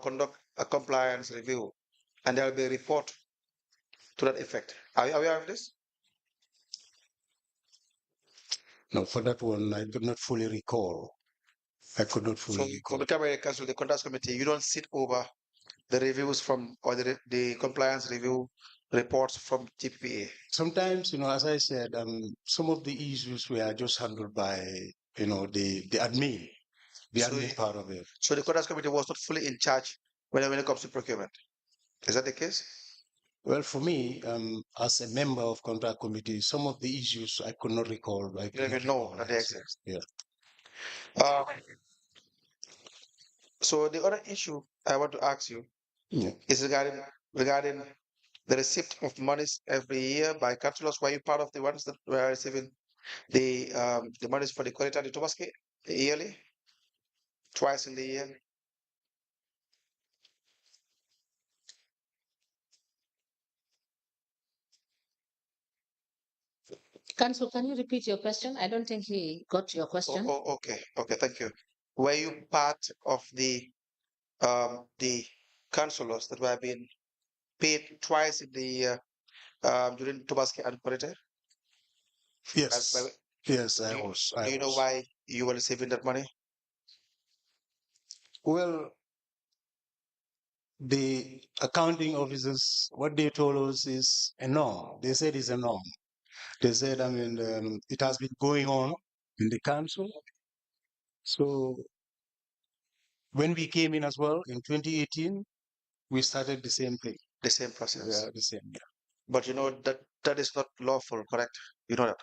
conduct a compliance review, and there will be a report to that effect. Are you aware of this? No, for that one, I could not fully recall. I could not fully So, recall. for the Cabinet Council, the Conduct Committee, you don't sit over the reviews from or the compliance review reports from GPA. Sometimes, as I said, some of the issues were just handled by, the admin, the So, admin part of it. so the Conduct Committee was not fully in charge when it comes to procurement. Is that the case? Well, for me, as a member of contract committee, some of the issues I could not recall. I You could don't not even know recall. that they exist. Yeah. So the other issue I want to ask you Yeah. is regarding the receipt of monies every year by councillors. Were you part of the ones that were receiving the monies for the Qualita de Tobaski yearly, twice in the year? Council, can you repeat your question? I don't think he got your question. Okay, thank you. Were you part of the councillors that were being paid twice in the year during Tobaski and Qualita? Yes. Yes, I Do you, was. do you know why you were receiving that money? Well, the accounting officers, what they told us is a norm. They said it's a norm. They said, it has been going on in the council. So when we came in as well in 2018, we started the same thing. The same process. Yeah, the same. Yeah. But you know that is not lawful, correct? You know that.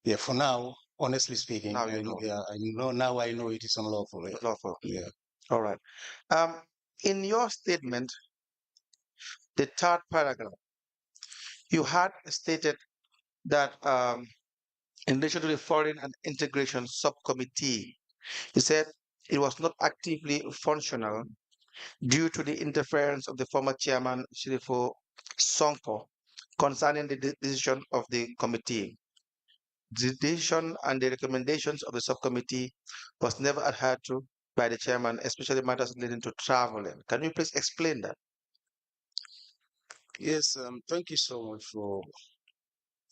Yeah. For now, honestly speaking, Now you know. yeah, I know now. I know it is unlawful. Yeah. Lawful. Yeah. All right. In your statement, the third paragraph, you had stated that in relation to the foreign and integration subcommittee, you said it was not actively functional due to the interference of the former chairman, Shirifo Sonko, concerning the decision of the committee. The decision and the recommendations of the subcommittee was never adhered to by the chairman, especially matters relating to traveling. Can you please explain that? Yes. Thank you so much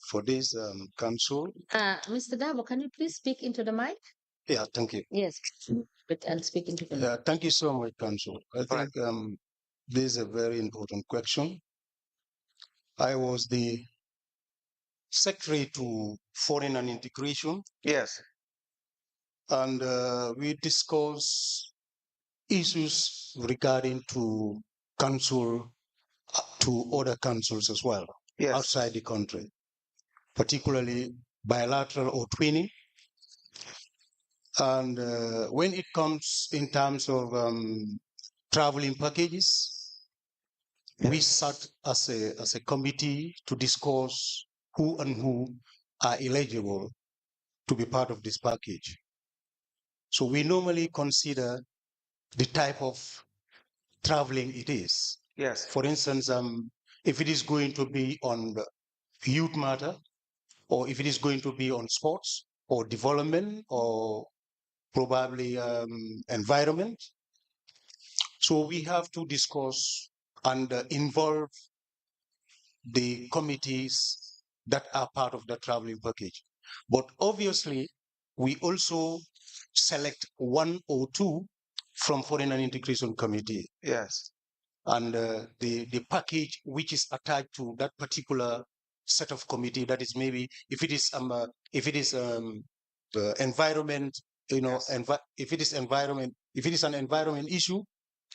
for this council. Mr. Darboe, can you please speak into the mic? Yeah. Thank you. Yes, but I'll speak into the mic. Yeah. Thank you so much, council. I think this is a very important question. I was the secretary to foreign and integration. Yes. And we discussed issues regarding to council, to other councils as well, Yes. outside the country, particularly bilateral or twinning. And when it comes in terms of traveling packages, we sat as a committee to discuss who are eligible to be part of this package. So we normally consider the type of traveling it is. Yes. For instance, if it is going to be on the youth matter, or if it is going to be on sports or development or probably environment. So we have to discuss and involve the committees that are part of the traveling package. But obviously, we also select one or two from Foreign and Integration Committee. Yes. And the package which is attached to that particular set of committee, that is maybe if it is environment, Yes. if it is an environment issue,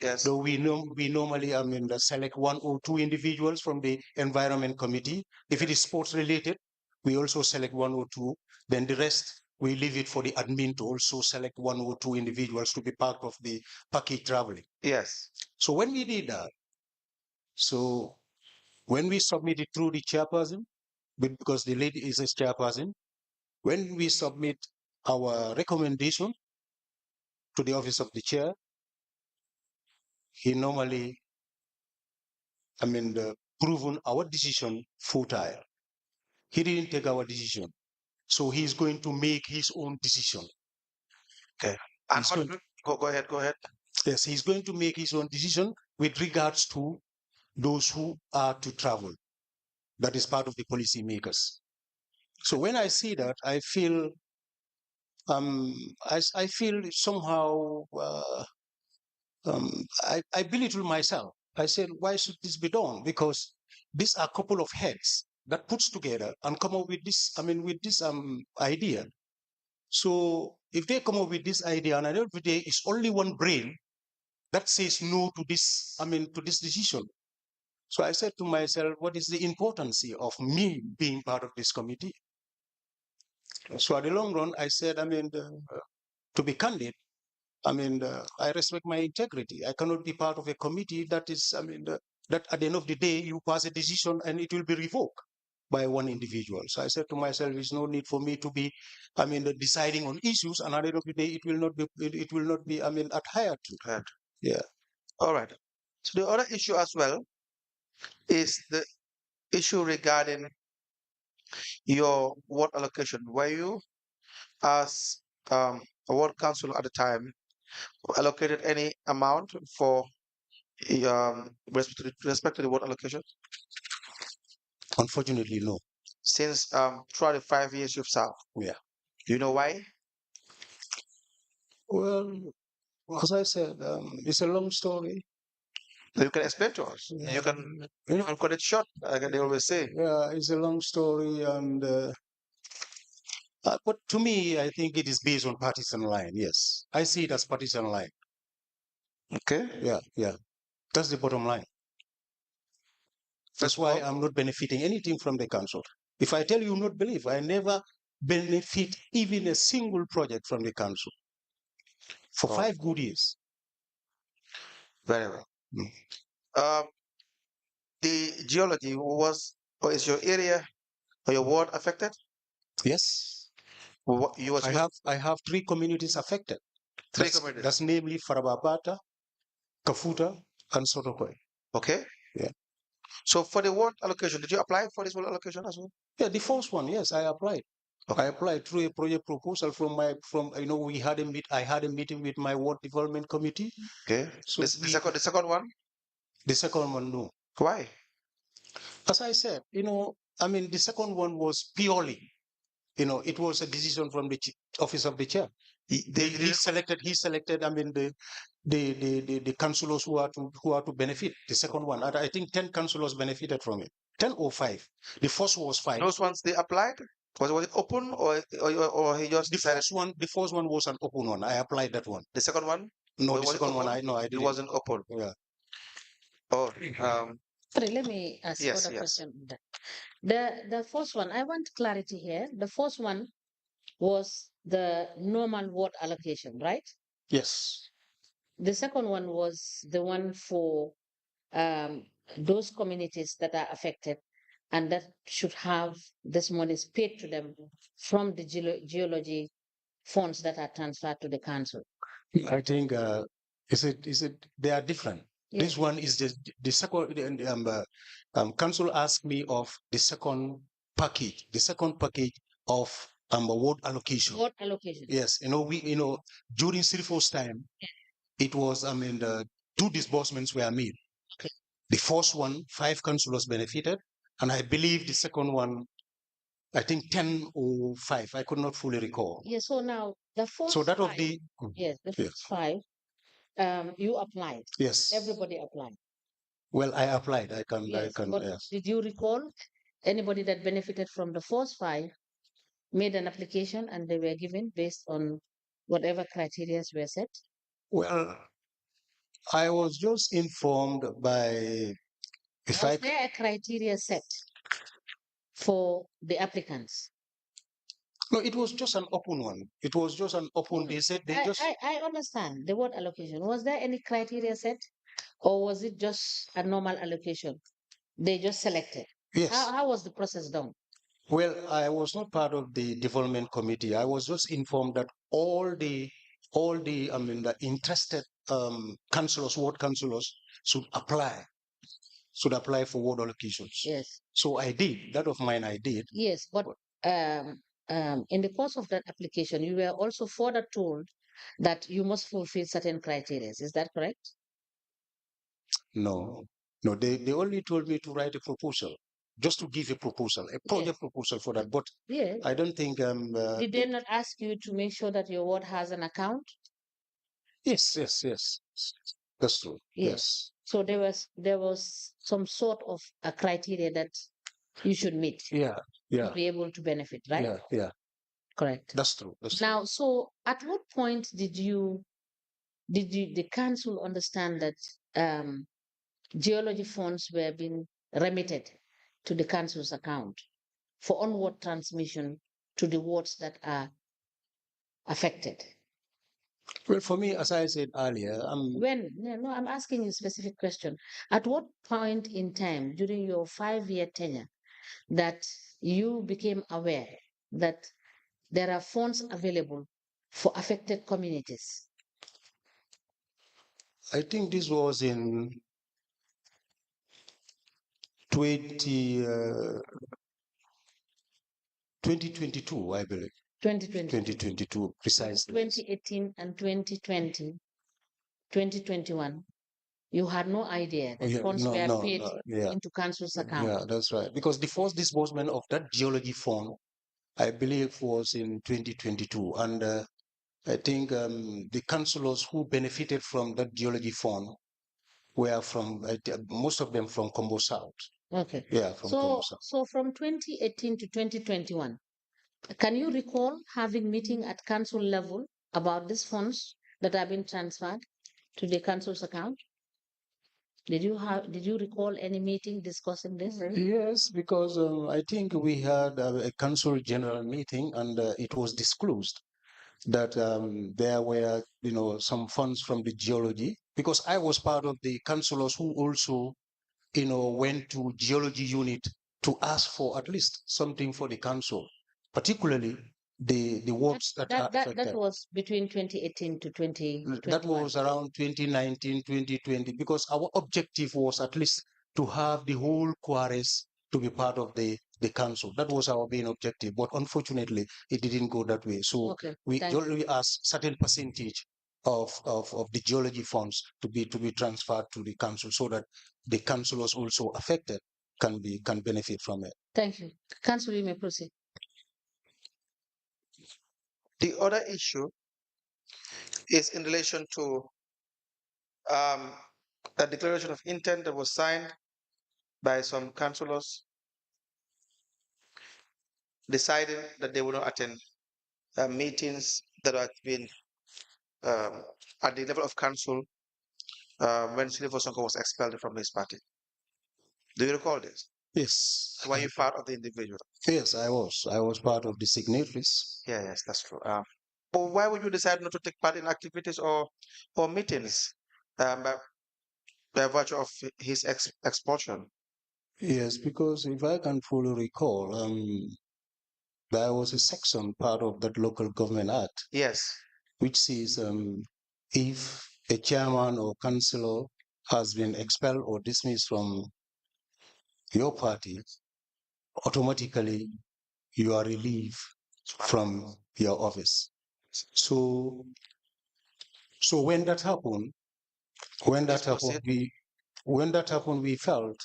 Yes. so we normally select one or two individuals from the environment committee. If it is sports related, we also select one or two. Then the rest we leave it for the admin to also select one or two individuals to be part of the package traveling. Yes. So when we did that, so when we submit it through the chairperson, because the lady is a chairperson, when we submit our recommendation to the office of the chair, he normally, proven our decision futile. He didn't take our decision. So he's going to make his own decision. Okay. Go ahead. Yes, he's going to make his own decision with regards to those who are to travel. That is part of the policy makers. So when I see that, I feel I feel somehow I belittle myself. I said, why should this be done? Because these are a couple of heads that puts together and come up with this. I mean, with this idea. So if they come up with this idea, and at the end of the day, it's only one brain that says no to this. I mean, to this decision. So I said to myself, what is the importance of me being part of this committee? So at the long run, I said, I mean, to be candid, I mean, I respect my integrity. I cannot be part of a committee that is, I mean, that at the end of the day, you pass a decision and it will be revoked by one individual. So I said to myself, there's no need for me to be, I mean, deciding on issues, and at the end of the day, it will not be, it will not be, I mean, adhered to. Right. Yeah. All right. So the other issue as well is the issue regarding your ward allocation. Were you, as a ward council at the time, allocated any amount for respect to the ward allocation Unfortunately, no. since throughout the 5 years you've served? Yeah. Do you know why? Well, as I said, it's a long story. You can explain to us. You can cut it short, like they always say. Yeah, it's a long story, and but to me, I think it is based on partisan line. Yes, I see it as partisan line. Okay. Yeah, yeah, that's the bottom line. That's why I'm not benefiting anything from the council. If I tell you not believe, I never benefit even a single project from the council for 5 good years. Very well. Mm. The geology was, or is your area or your ward affected? Yes, You was I have 3 communities affected. three communities. That's namely Farababata, Kafuta, and Sotokwe. Okay. Yeah. So for the ward allocation, did you apply for this ward allocation as well? Yeah, the first one, yes, I applied. Okay. I applied through a project proposal from we had I had a meeting with my ward development committee. Okay. So the second one? The second one, no. Why? As I said, I mean, the second one was purely, it was a decision from the office of the chair. He selected, I mean, the councillors who are to benefit. The second one, I think 10 councillors benefited from it. 10 or 5. The first was 5. Those ones they applied? Was it open or he just decided? The first one was an open one. I applied that one. The second one? No, the second one, I didn't. It wasn't open. Yeah. Oh, Sorry, let me ask yes, for the yes. question. The first one, I want clarity here. The first one was the normal ward allocation, right? Yes. The second one was the one for those communities that are affected and that should have this money paid to them from the geology funds that are transferred to the council. I think is it they are different. Yes. This one is the second. Council asked me of the second package of ward allocation. Ward allocation. Yes, during Sirifo's time, it was, I mean, the 2 disbursements were made. Okay. The first one, 5 councillors benefited, and I believe the second one, I think 10 or 5. I could not fully recall. Yes. So now the first. So that 5, of the yes, the first 5. You applied. Yes. Everybody applied. Well, I applied. I can. But yes. Did you recall anybody that benefited from the first 5 made an application and they were given based on whatever criteria were set? Well, I was just informed by. Was there a criteria set for the applicants? No, it was just an open one. It was just an open. They said they just. I understand the word allocation. Was there any criteria set, or was it just a normal allocation? They just selected. Yes. How was the process done? Well, I was not part of the development committee. I was just informed that all the I mean the interested councillors, ward councillors should apply for ward allocations. Yes. So I did. That of mine I did. Yes, but in the course of that application, you were also further told that you must fulfill certain criteria. Is that correct? No, no, they only told me to write a proposal, just to give a proposal, a project proposal for that. But Yes. I don't think Did they not ask you to make sure that your ward has an account? yes, yes, yes. That's true. Yes. Yes. So there was some sort of a criteria that you should meet Yeah, to yeah, be able to benefit, right? yeah, yeah. Correct. That's true. That's true. Now, so at what point did the council understand that geology funds were being remitted to the council's account for onward transmission to the wards that are affected? Well, for me, as I said earlier, When? No, I'm asking you a specific question. At what point in time during your 5-year tenure that you became aware that there are funds available for affected communities? I think this was in 20, 2022, I believe. 2020, 2022, precisely. 2018 and 2020, 2021, you had no idea Oh, that yeah, funds were paid yeah, into council's account. yeah, that's right. Because the first disbursement of that geology fund, I believe, was in 2022. And I think the councillors who benefited from that geology fund were from, most of them from Combo South. Okay. Yeah, from Combo South. So from 2018 to 2021, can you recall having meeting at council level about these funds that have been transferred to the council's account? Did you recall any meeting discussing this? Yes, because I think we had a council general meeting, and it was disclosed that there were, some funds from the geology, because I was part of the councillors who also, went to geology unit to ask for at least something for the council, particularly the works that are That affected. was between 2018 to 2021. That was around 2019, 2020, because our objective was at least to have the whole quarries to be part of the council. That was our main objective, but unfortunately, it didn't go that way. So we only asked certain percentage of the geology funds to be transferred to the council, so that the councillors also affected can benefit from it. Thank you. Council, you may proceed. The other issue is in relation to um, a declaration of intent that was signed by some councillors deciding that they will not attend meetings that have been um, at the level of council when Silver Sonko was expelled from his party. Do you recall this? Yes. Were you part of the individual? Yes, I was. I was part of the signatories. Yeah, yes, that's true. But why would you decide not to take part in activities or meetings by virtue of his expulsion? Yes, because if I can fully recall, there was a section part of that local government act. Yes. Which says if a chairman or councillor has been expelled or dismissed from your party, automatically you are relieved from your office. So when that happened, we felt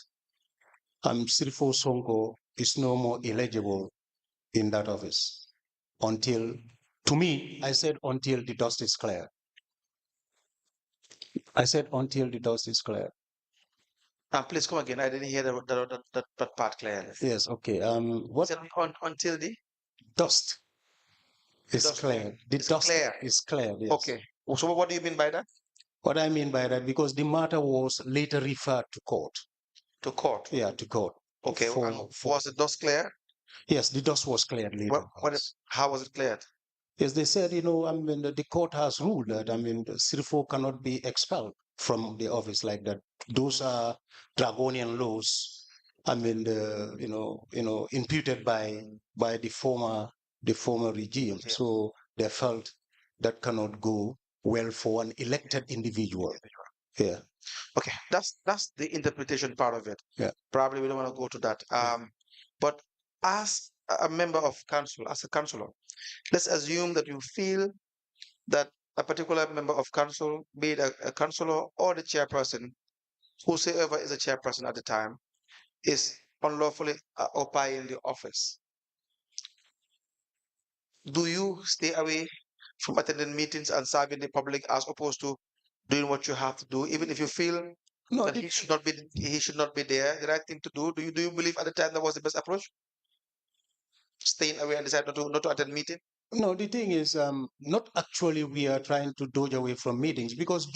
Sirifo Sonko is no more eligible in that office until, to me, I said until the dust is clear. I said until the dust is clear. Please come again. I didn't hear that part clearly. Yes, okay. What? Until the dust is clear. The dust is clear, yes. Okay. So what do you mean by that? What I mean by that, because the matter was later referred to court. To court? Yeah, to court. Okay, was the dust clear? Yes, the dust was cleared later. How was it cleared? Yes, they said, the court has ruled that, Sirifo cannot be expelled from the office like that. Those are draconian laws, imputed by the former regime. Yeah. So they felt that cannot go well for an elected individual. Yeah. Okay, that's the interpretation part of it. Yeah. Probably we don't want to go to that. But as a member of council, as a councillor, let's assume that you feel that a particular member of council, be it a councillor or the chairperson, whosoever is a chairperson at the time, is unlawfully occupying the office, do you stay away from attending meetings and serving the public as opposed to doing what you have to do, even if you feel No, that he should not be there, the right thing to do? Do you believe at the time that was the best approach? Staying away and decide not to attend meeting? no, the thing is, not actually we are trying to dodge away from meetings because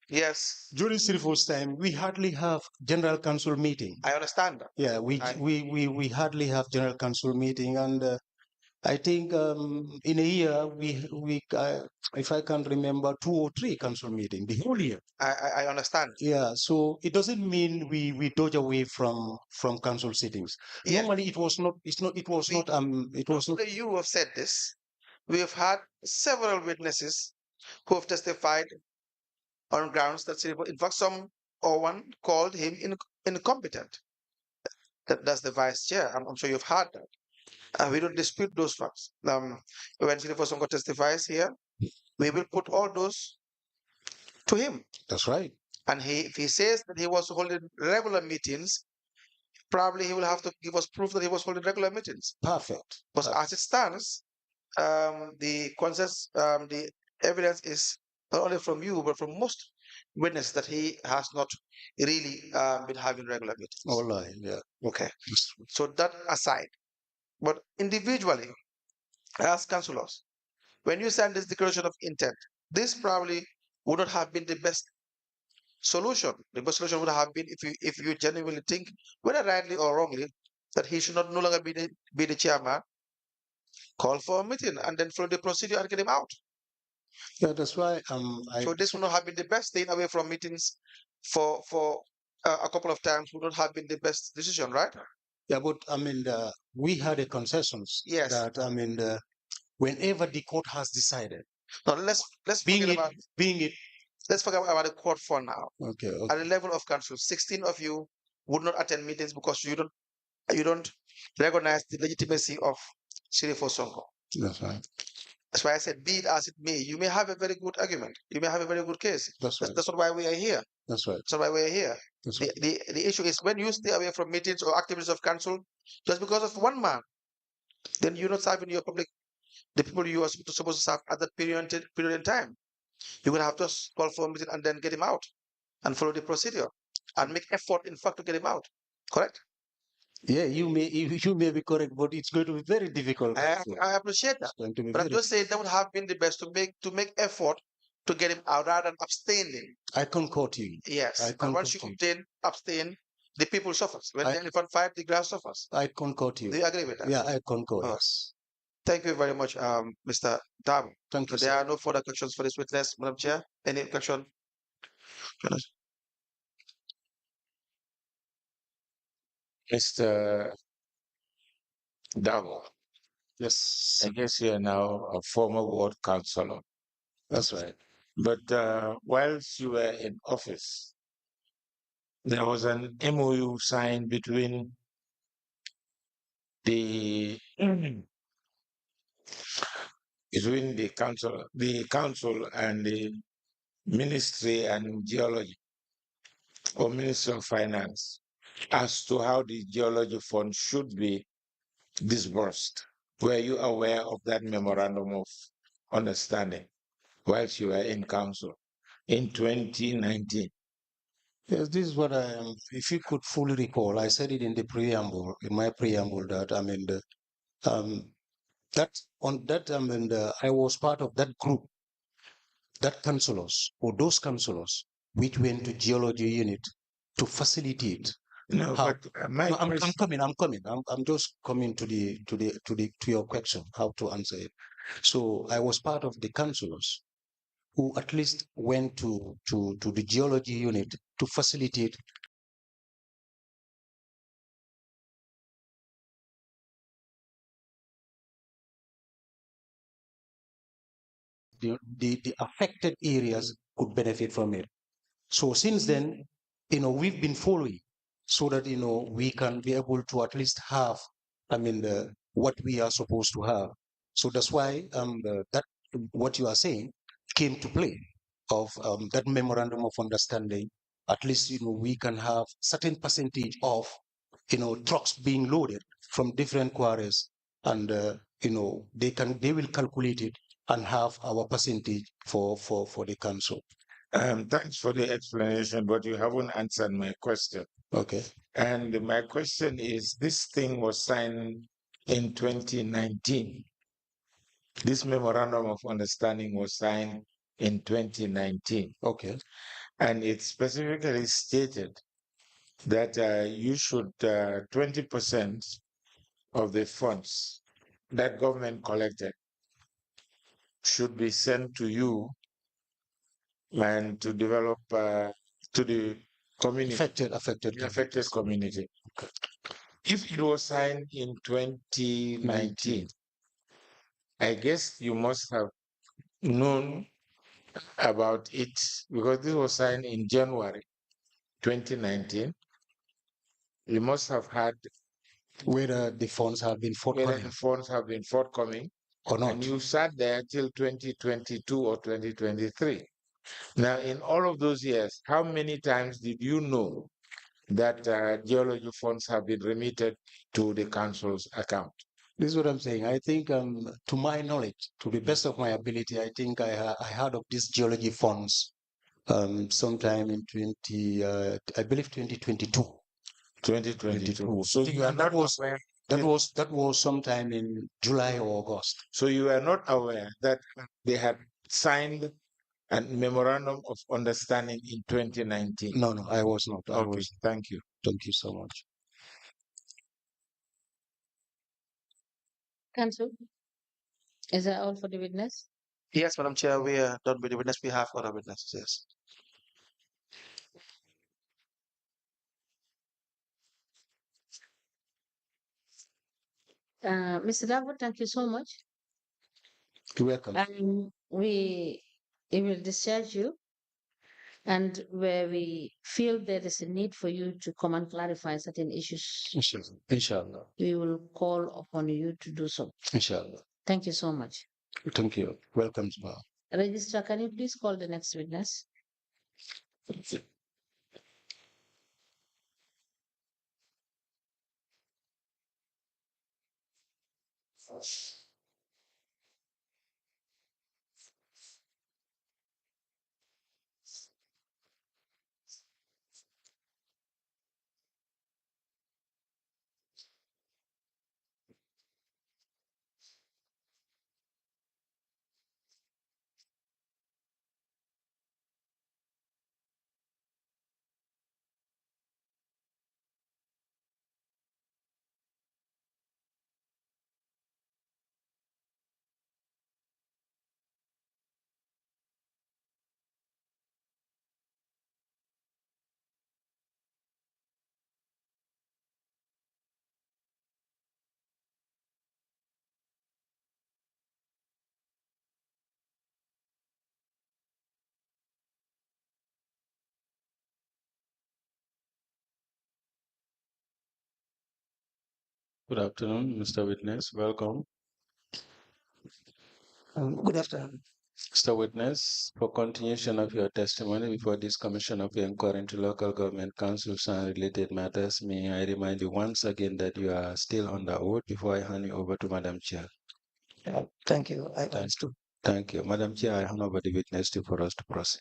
Yes, during Sirifo's time, we hardly have general council meeting. I understand that. Yeah, I- we hardly have general council meeting, and I think in a year if I can remember, 2 or 3 council meeting the whole year. I understand. Yeah, so it doesn't mean we dodge away from council sittings. Yes, Normally, it was not. It's not. It was we, not. It was not. after you have said this, we have had several witnesses who have testified on grounds that in fact, some or one called him incompetent. That's the vice chair. I'm sure you've heard that. We don't dispute those facts. When Senator Sonko testifies here, we will put all those to him. That's right. And if he says that he was holding regular meetings, probably he will have to give us proof that he was holding regular meetings. Perfect. Because as it stands, the evidence is not only from you, but from most witnesses that he has not really been having regular meetings. All right. Yeah. Okay. So that aside, but individually, as councillors, when you sign this declaration of intent, this probably would not have been the best solution. The best solution would have been if you genuinely think, whether rightly or wrongly, that he should not no longer be the chairman, call for a meeting and then follow the procedure and get him out. Yeah, that's why So this would not have been the best. Staying away from meetings for a couple of times would not have been the best decision, right? Yeah, but I mean, we had a consensus Yes. that I mean, whenever the court has decided, Now let's being forget it about being it let's forget about the court for now. okay, At the level of council, 16 of you would not attend meetings because you don't recognize the legitimacy of Sirifo Sonko. that's right. That's why I said, be it as it may, you may have a very good argument. You may have a very good case. That's right. That's not why we are here. That's right. That's not why we are here. That's The, right. the issue is when you stay away from meetings or activities of council just because of one man, then you're not serving your public, the people you are supposed to serve at that period in time. You're going to have to call for a meeting and then get him out and follow the procedure and make effort, in fact, to get him out. Correct? Yeah, you may be correct, but it's going to be very difficult. I appreciate that. It's going to be But I'm very. just saying that would have been the best to make effort to get him out rather than abstaining. I concur to you. Yes. I And once concur you to you. abstain, the people suffers. When the elephant fight, the grass suffers. I concur to Do you. you agree with that? Yeah, I concur. Oh. Yes. Thank you very much, Mr. Darboe. Thank you, There sir. are no further questions for this witness, Madam Chair. Any question? Mr. Darboe, Yes, I guess you're now a former ward councillor. that's right. But whilst you were in office, there was an MOU signed between the council and the Ministry and Geology or Ministry of Finance as to how the geology fund should be disbursed. Were you aware of that memorandum of understanding whilst you were in council in 2019? Yes, this is what I am. If you could fully recall, I said it in the preamble, in my preamble, that I mean, that on that I mean, I was part of that group, that councillors or those councillors which went to geology unit to facilitate. No, How? but my No, I'm question, coming. I'm just coming to your question, how to answer it. So I was part of the councillors who at least went to the geology unit to facilitate the affected areas could benefit from it. So since then, we've been following so that we can be able to at least have, I mean, what we are supposed to have. So that's why that what you are saying came to play of that memorandum of understanding, at least we can have certain percentage of trucks being loaded from different quarries, and they will calculate it and have our percentage for the council. Thanks for the explanation, but you haven't answered my question. Okay. And my question is, this thing was signed in 2019. This memorandum of understanding was signed in 2019. Okay. And it specifically stated that you should 20% of the funds that government collected should be sent to you and to develop to the community, affected community. If it was signed in 2019, I guess you must have known about it because this was signed in January 2019. You must have had whether the funds have been forthcoming or not. And you sat there till 2022 or 2023. Now, in all of those years, how many times did you know that geology funds have been remitted to the council's account? This is what I'm saying. I think, to my knowledge, to the best of my ability, I think I heard of these geology funds sometime in I believe 2022. 2022. So you are not aware. That was sometime in July or August. So you are not aware that they had signed a memorandum of understanding in 2019? No, I was not. Okay, thank you. Thank you so much. Council, is that all for the witness? Yes, Madam Chair, we are done with the witness. We have other witnesses. Yes. Mr. Darboe, thank you so much. You're welcome. We will discharge you, and where we feel there is a need for you to come and clarify certain issues, Inshallah. we will call upon you to do so. Inshallah. Thank you so much. Thank you. Welcome, Bala. Registrar, can you please call the next witness? Good afternoon, Mr. Witness. Welcome. Good afternoon. Mr. Witness, for continuation of your testimony before this Commission of Inquiry into Local Government Councils and related matters, may I remind you once again that you are still on the oath before I hand you over to Madam Chair. Thank you. I understood. Thank you. Madam Chair, I hand over the witness to for us to proceed.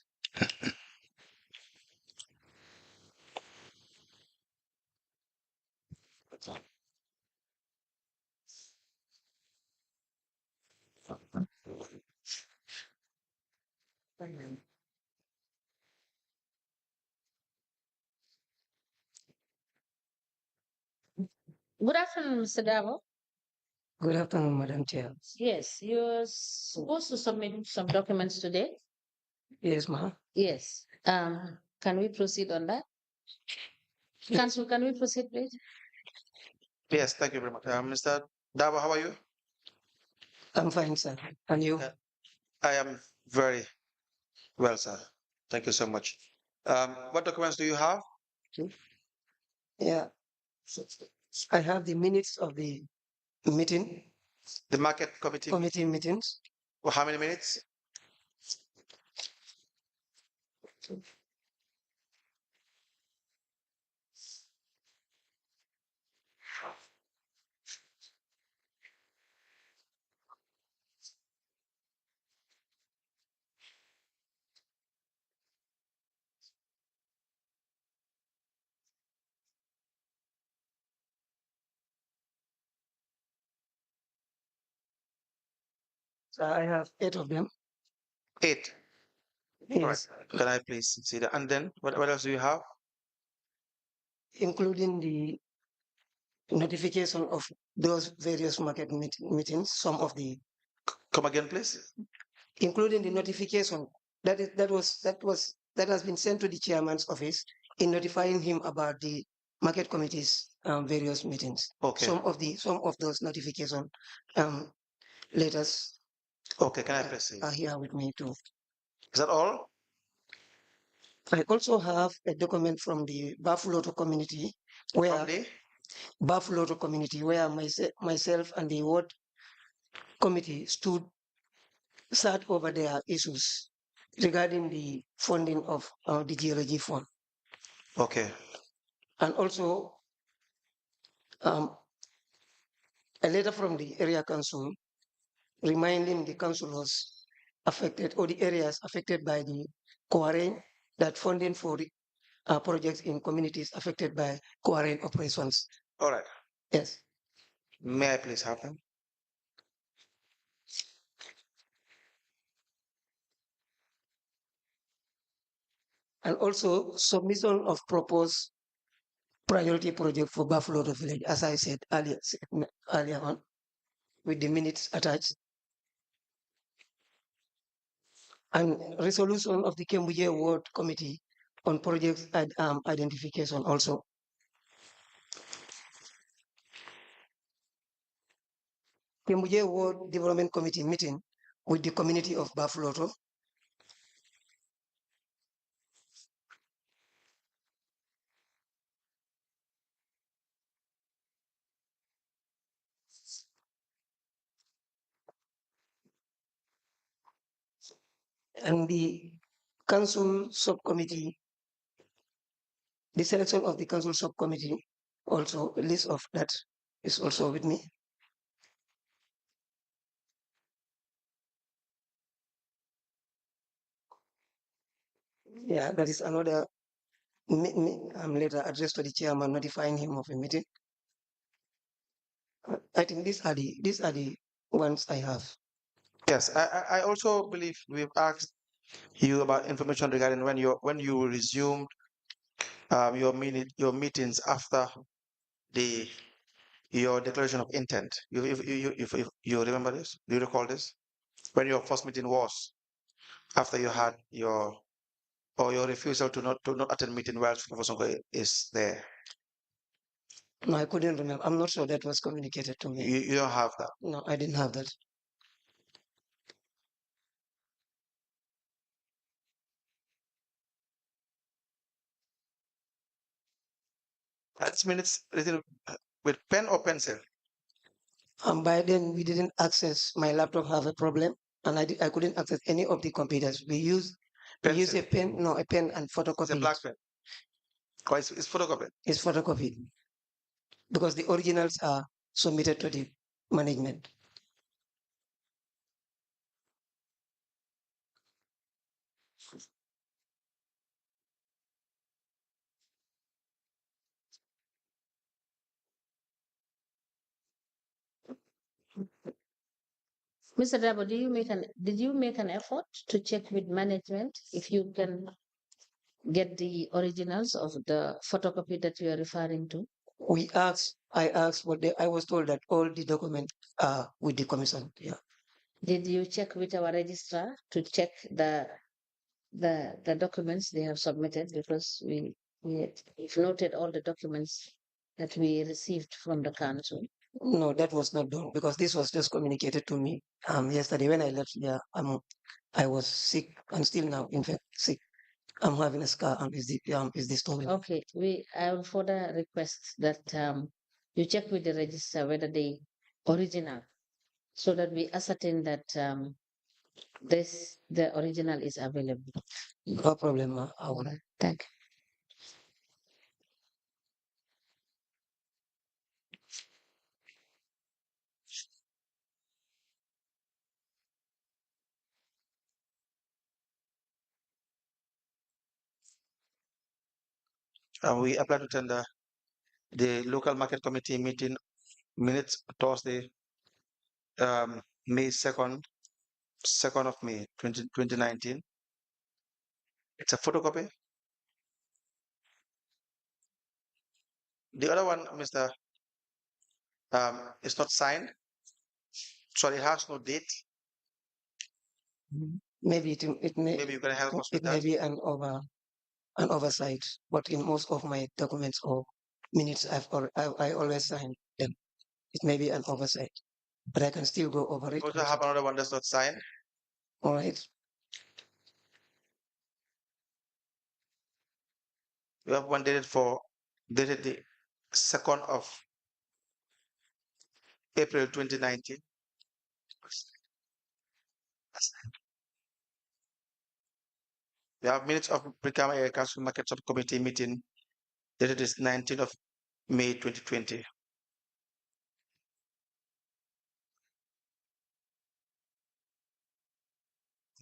Good afternoon, Mr. Darboe. Good afternoon, Madam Chair. Yes, you're supposed to submit some documents today. Yes, ma'am. Yes. Can we proceed on that? Council, can we proceed, please? Yes, thank you very much. Mr. Darboe, how are you? I'm fine, sir. And you? I am very well, sir. Thank you so much. What documents do you have? Yeah. I have the minutes of the meeting, The market committee. meetings. How many minutes? So I have 8 of them. 8. All right. Yes, Can I please see that? And then what else do you have? including the notification of those various market meetings, some of the, Come again, please. including the notification that has been sent to the chairman's office in notifying him about the market committee's various meetings. Okay. Some of those notification letters Okay, can I please see? are here with me too. Is that all? I also have a document from the Buffalo community where From the Buffalo community where myself and the ward committee sat over their issues regarding the funding of the geology fund, Okay. and also um, a letter from the area council reminding the councillors affected or the areas affected by the quarantine that funding for the projects in communities affected by quarantine operations. All right. Yes. May I please have them? And also submission of proposed priority project for Buffalo Village, as I said earlier on, with the minutes attached. And resolution of the 𝐿𝐻𝐿𝐻 Ward Committee on projects identification also. 𝐿𝐻𝐿𝐻 Ward Development Committee meeting with the community of Buffalo. And the council subcommittee, the selection of the council subcommittee, also a list of that is also with me. Yeah, that is another letter addressed to the chairman notifying him of a meeting. I think these are the ones I have. Yes, I also believe we've asked you about information regarding when you resumed your meetings after the your declaration of intent. If you remember this, do you recall this? When your first meeting was after you had your refusal to not attend meeting while Professor is there. No, I couldn't remember. I'm not sure that was communicated to me. You don't have that. No, I didn't have that. That's minutes written with pen or pencil. By then we didn't access, my laptop have a problem, and I couldn't access any of the computers. We use a pen, a pen and photocopy. It's a black pen. Oh, it's photocopied. It's photocopied because the originals are submitted to the management. Mr. Darboe, did you make an effort to check with management if you can get the originals of the photocopy that you are referring to? I asked I was told that all the documents are with the commission. Yeah. Did you check with our registrar to check the documents they have submitted? Because we've noted all the documents that we received from the council. No, that was not done because this was just communicated to me yesterday when I left here. I was sick and still now, in fact, sick. I'm having a scar is the story. Okay, I will further request that you check with the register whether the original, so that we ascertain that The original is available. No problem, I will. Thank you. We apply to tender the local market committee meeting minutes Thursday, May 2nd of May 2019. It's a photocopy. The other one, Mr. Is not signed. Sorry, it has no date. Maybe it may Maybe you can help us with it may that. be an oversight, but in most of my documents or minutes I always sign them. It may be an oversight, but I can still go over it. We also have another one that's not signed. All right. We have one dated the 2nd of April 2019. We have minutes of Brikama Area Council Market Subcommittee meeting dated is 19th of May 2020.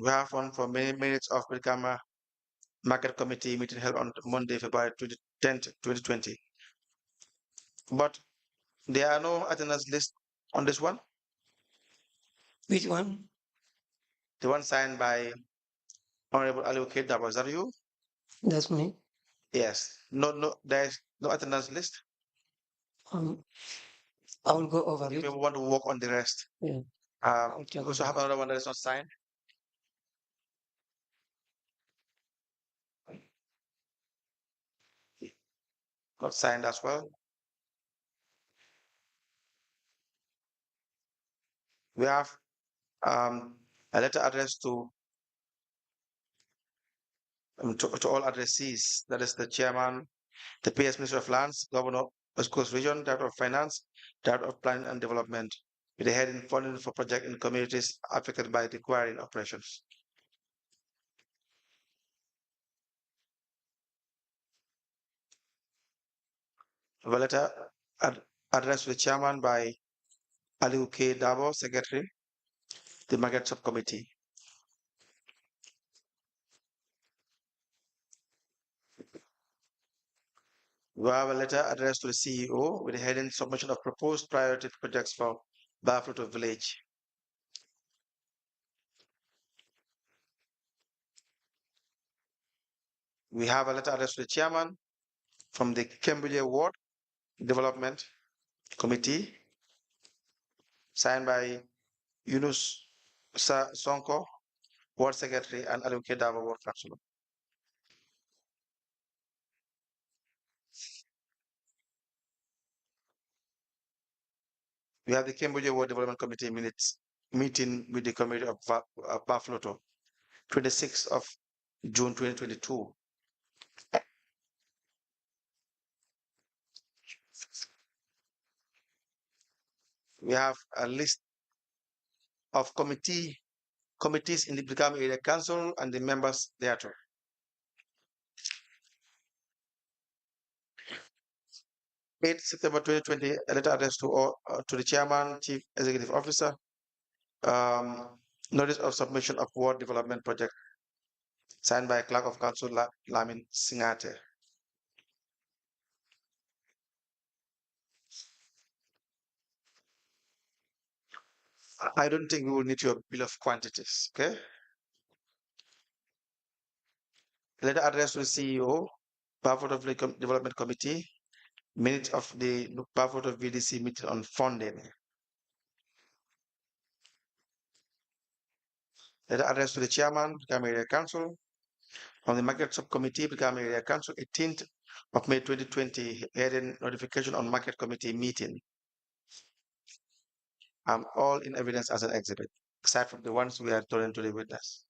We have one for many minutes of Brikama Market Committee meeting held on Monday, February 10th, 2020. But there are no attendance list on this one. Which one? The one signed by Honorable 𝐂𝐻𝐿𝐻𝐿. Is that you? That's me. Yes. No, there is no attendance list. Um, I will go over If it. you want to work on the rest. Yeah. We also have another one that is not signed. Not signed as well. We have a letter addressed to all addressees. That is the chairman, the PS Minister of Lands, Governor of West Coast Region, Director of Finance, Director of Planning and Development, with the heading funding for projects in communities affected by the quarrying operations. A letter addressed to the chairman by 𝐿𝐻𝐿𝐻, Secretary, the Market Subcommittee. We have a letter addressed to the CEO with the heading submission of proposed priority projects for 𝐵𝐵𝐿𝐻 Village. We have a letter addressed to the chairman from the Cambridge Ward Development Committee, signed by Yunus Sonko, Ward Secretary, and 𝐿𝐻𝐿𝐻 Ward Councillor. We have the Cambridge Ward Development Committee minutes meeting with the Committee of 𝐵𝐵𝐿𝐻, 26th of June 2022. We have a list of committees in the Brikama Area Council and the members thereto. September 2020, a letter addressed to the chairman, chief executive officer, notice of submission of ward development project, signed by clerk of council Lamin Singate. I don't think we will need your bill of quantities, okay? Letter addressed to the CEO, 𝐵𝐿𝐻 Development Committee, minutes of the 𝐵𝐿𝐻 VDC meeting on funding. Letter addressed to the chairman, Brikama Area Council, from the Market Subcommittee, Brikama Area Council, 18th of May 2020, heading notification on Market Committee meeting. All in evidence as an exhibit, except from the ones we are told to the witness.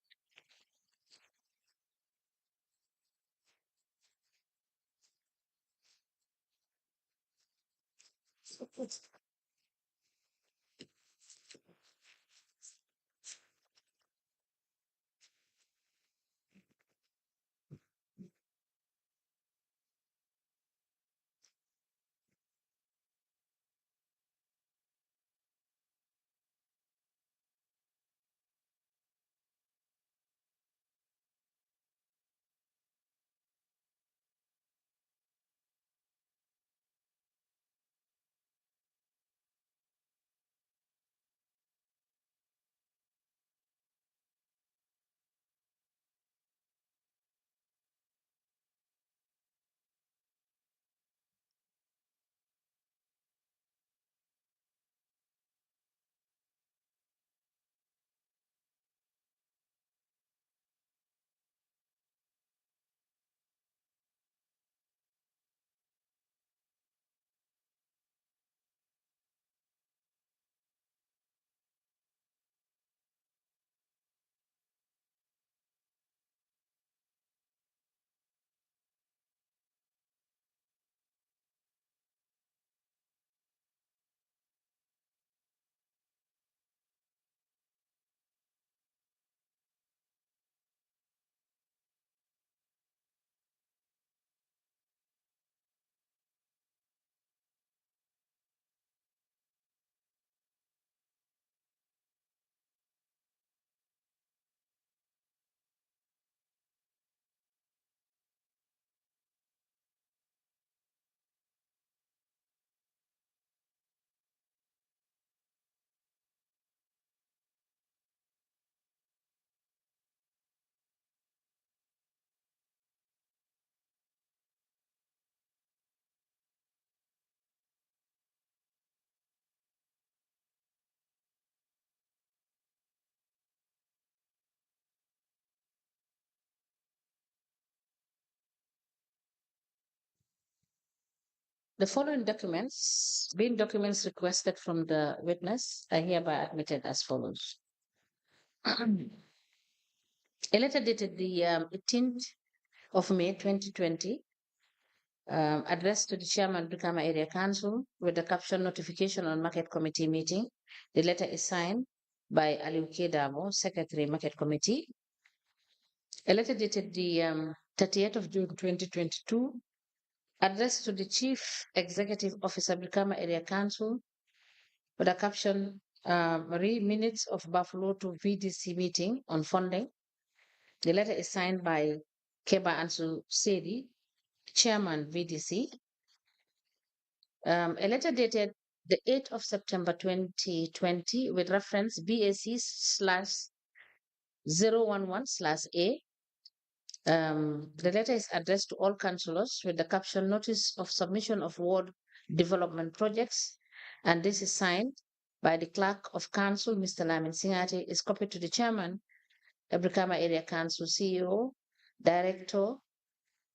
The following documents, being documents requested from the witness, are hereby admitted as follows. A letter dated the 18th of May 2020, addressed to the Chairman, Brikama Area Council, with the caption Notification on Market Committee Meeting. The letter is signed by 𝐂𝐎𝐈𝐒𝐿𝐶, Secretary, Market Committee. A letter dated the 30th of June 2022, addressed to the Chief Executive Officer, Brikama Area Council, with a caption minutes of Buffalo to VDC meeting on funding. The letter is signed by 𝐂𝐀𝐋𝐿, Chairman, VDC. A letter dated the 8th of September 2020 with reference BAC/011/A. The letter is addressed to all councillors with the caption Notice of Submission of Ward Development Projects, and this is signed by the Clerk of Council, Mr. Lamin Singati, is copied to the Chairman, Brikama Area Council CEO, Director,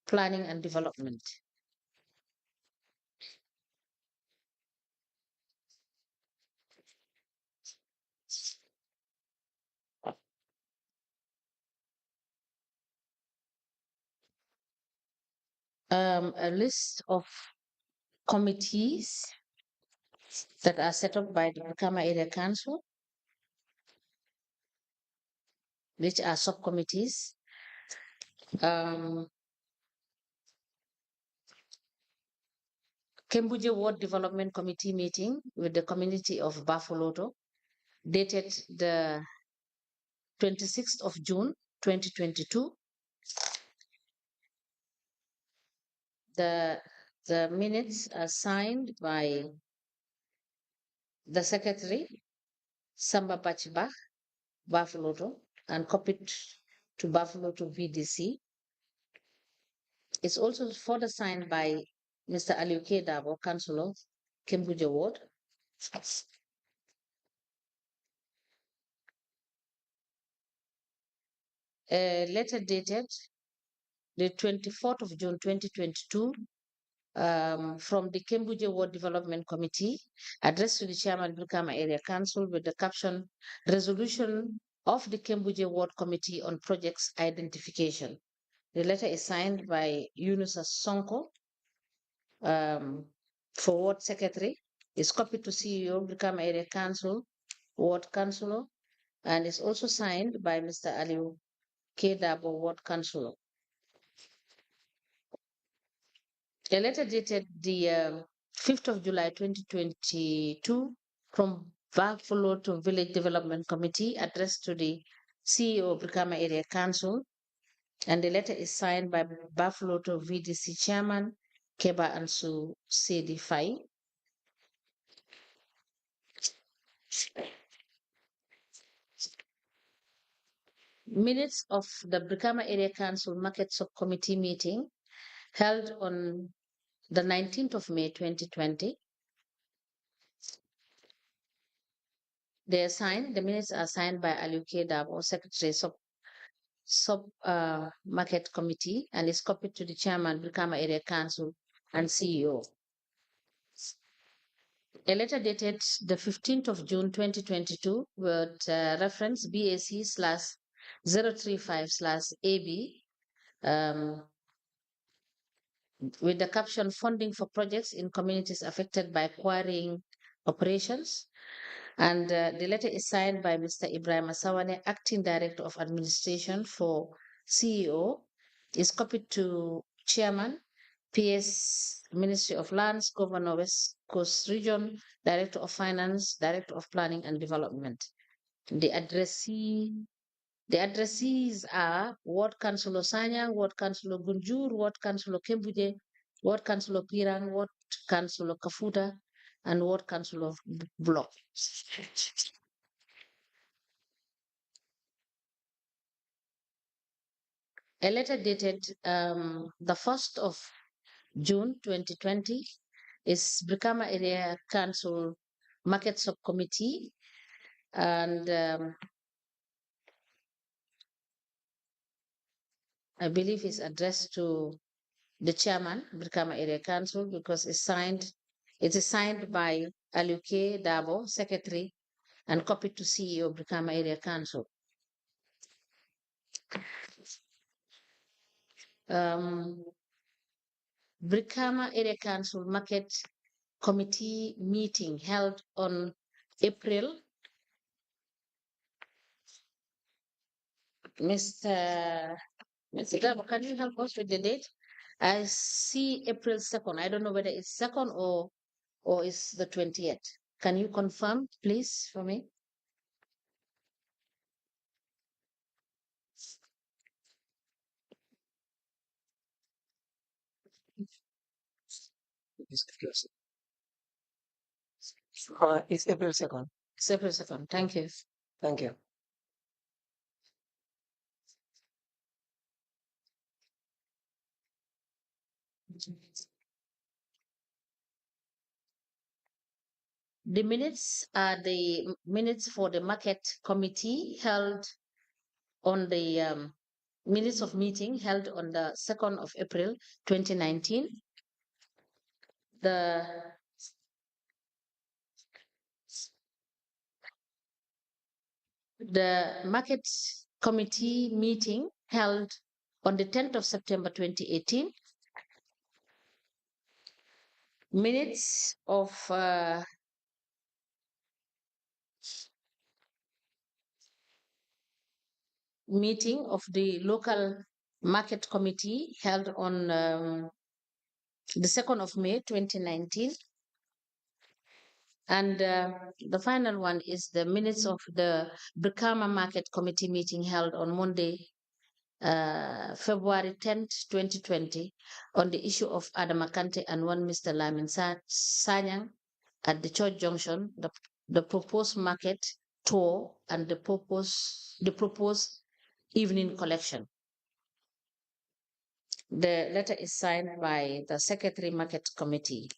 Planning and Development. A list of committees that are set up by the Brikama Area Council, which are subcommittees. Kembuje Ward Development Committee meeting with the community of Bafoloto, dated the 26th of June 2022. The minutes are signed by the Secretary, Samba Pachibach, Bafoloto, and copied to Bafoloto VDC. It's also further signed by Mr. 𝐿𝐶𝐸𝐿, Darboe, Councillor, Kembuje Ward. A letter dated the 24th of June 2022 from the Kembuje Ward Development Committee, addressed to the Chairman, Brikama Area Council, with the caption Resolution of the Kembuje Ward Committee on Projects Identification. The letter is signed by Yunusa Sonko, for Ward Secretary, is copied to CEO, Brikama Area Council, Ward Councillor, and is also signed by Mr. 𝐿𝐶𝐸𝐿, Darboe, Ward Councillor. A letter dated the 5th of July 2022 from Buffalo to Village Development Committee, addressed to the CEO of Brikama Area Council, and the letter is signed by Buffalo to VDC Chairman, 𝐂𝐻𝐈𝐒𝐿𝐶. Minutes of the Brikama Area Council Market Subcommittee meeting held on the 19th of May 2020. They are signed, the minutes are signed by 𝐿𝐶𝐸𝐿, Darboe, Secretary, Market Committee, and is copied to the Chairman, Brikama Area Council, and CEO. A letter dated the 15th of June 2022 with reference BAC/035/AB, with the caption Funding for Projects in Communities Affected by Quarrying Operations. And the letter is signed by Mr. Ibrahim Asawane, Acting Director of Administration for CEO, is copied to Chairman, PS, Ministry of Lands, Governor West Coast Region, Director of Finance, Director of Planning and Development. The addressees are Ward Councillor Sanyang, Ward Councillor Gunjur, Ward Councillor Kembuje, Ward Councillor Pirang, Ward Councillor Kafuta, and Ward Councillor Block. A letter dated the 1st of June 2020 is Brikama Area Council Market Subcommittee, and I believe is addressed to the chairman, Brikama Area Council, because it is signed by 𝐿𝐻𝐿𝐻𝐿, secretary, and copied to CEO Brikama Area Council. Brikama Area Council Market Committee meeting held on April. Mr. Darboe, can you help us with the date? I see April 2nd. I don't know whether it's 2nd or it's the 20th. Can you confirm, please, for me? It's April 2nd. It's April 2nd. Thank you. Thank you. The minutes are the minutes for the market committee held on the minutes of meeting held on the 2nd of April 2019. The market committee meeting held on the 10th of September 2018. Minutes of meeting of the local market committee held on the 2nd of May 2019. And the final one is the minutes of the Brikama Market Committee meeting held on Monday, February 10th, 2020, on the issue of Adama Kante and one Mr. Lamin Sanyang at the Church Junction, the proposed market tour and the proposed evening collection. The letter is signed by the Secretary Market Committee,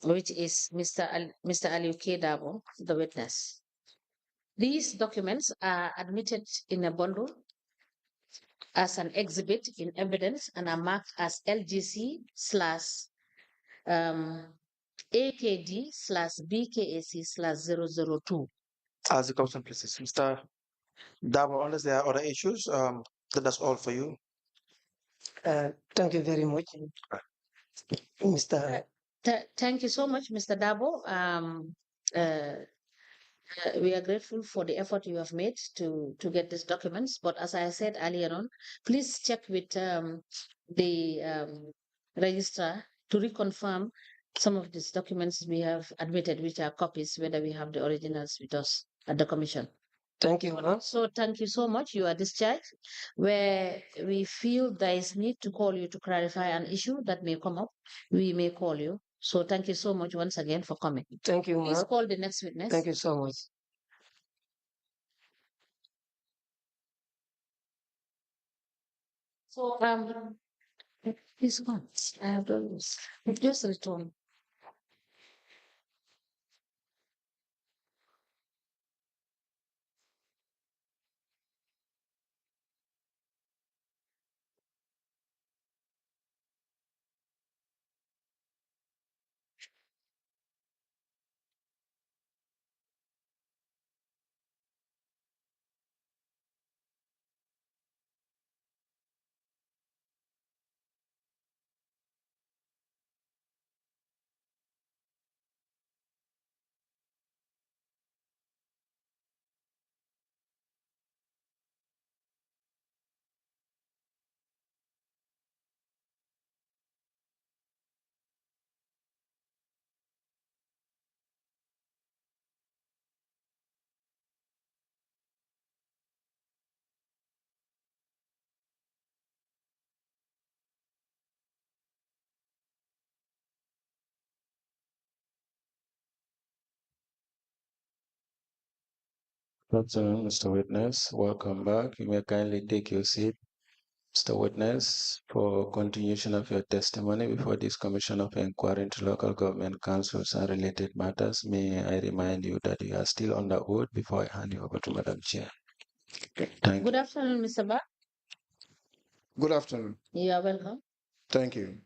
which is Mr. 𝐿𝐻𝐿𝐻, the witness. These documents are admitted in a bundle as an exhibit in evidence and are marked as LGC/AKD/BKAC/002. As the commission places, Mr. Darboe, unless there are other issues, that's all for you. Thank you very much, Mr. Thank you so much, Mr. Darboe. We are grateful for the effort you have made to get these documents. But as I said earlier on, please check with the registrar to reconfirm some of these documents we have admitted, which are copies, whether we have the originals with us at the commission. Thank you, ma'am. So thank you so much. You are discharged. Where we feel there is need to call you to clarify an issue that may come up, we may call you. So thank you so much once again for coming. Thank you, Please ma'am. call the next witness. Thank you so much. So please go on. I have done this. Just return. Good afternoon, Mr. Witness. Welcome back. You may kindly take your seat, Mr. Witness, for continuation of your testimony before this Commission of Inquiry into Local Government Councils and related matters. May I remind you that you are still on the oath before I hand you over to Madam Chair. Thank you. Good afternoon, Mr. Ba. Good afternoon. You are welcome. Thank you.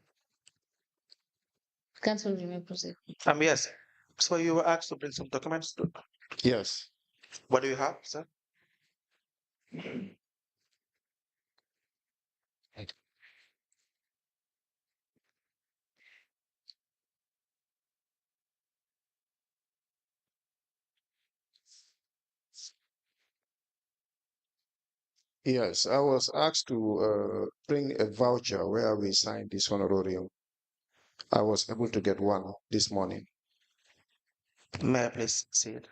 Council, you may proceed. Yes. So you were asked to bring some documents. Yes. What do you have, sir? Yes, I was asked to bring a voucher where we signed this honorarium. I was able to get one this morning. May I please see it?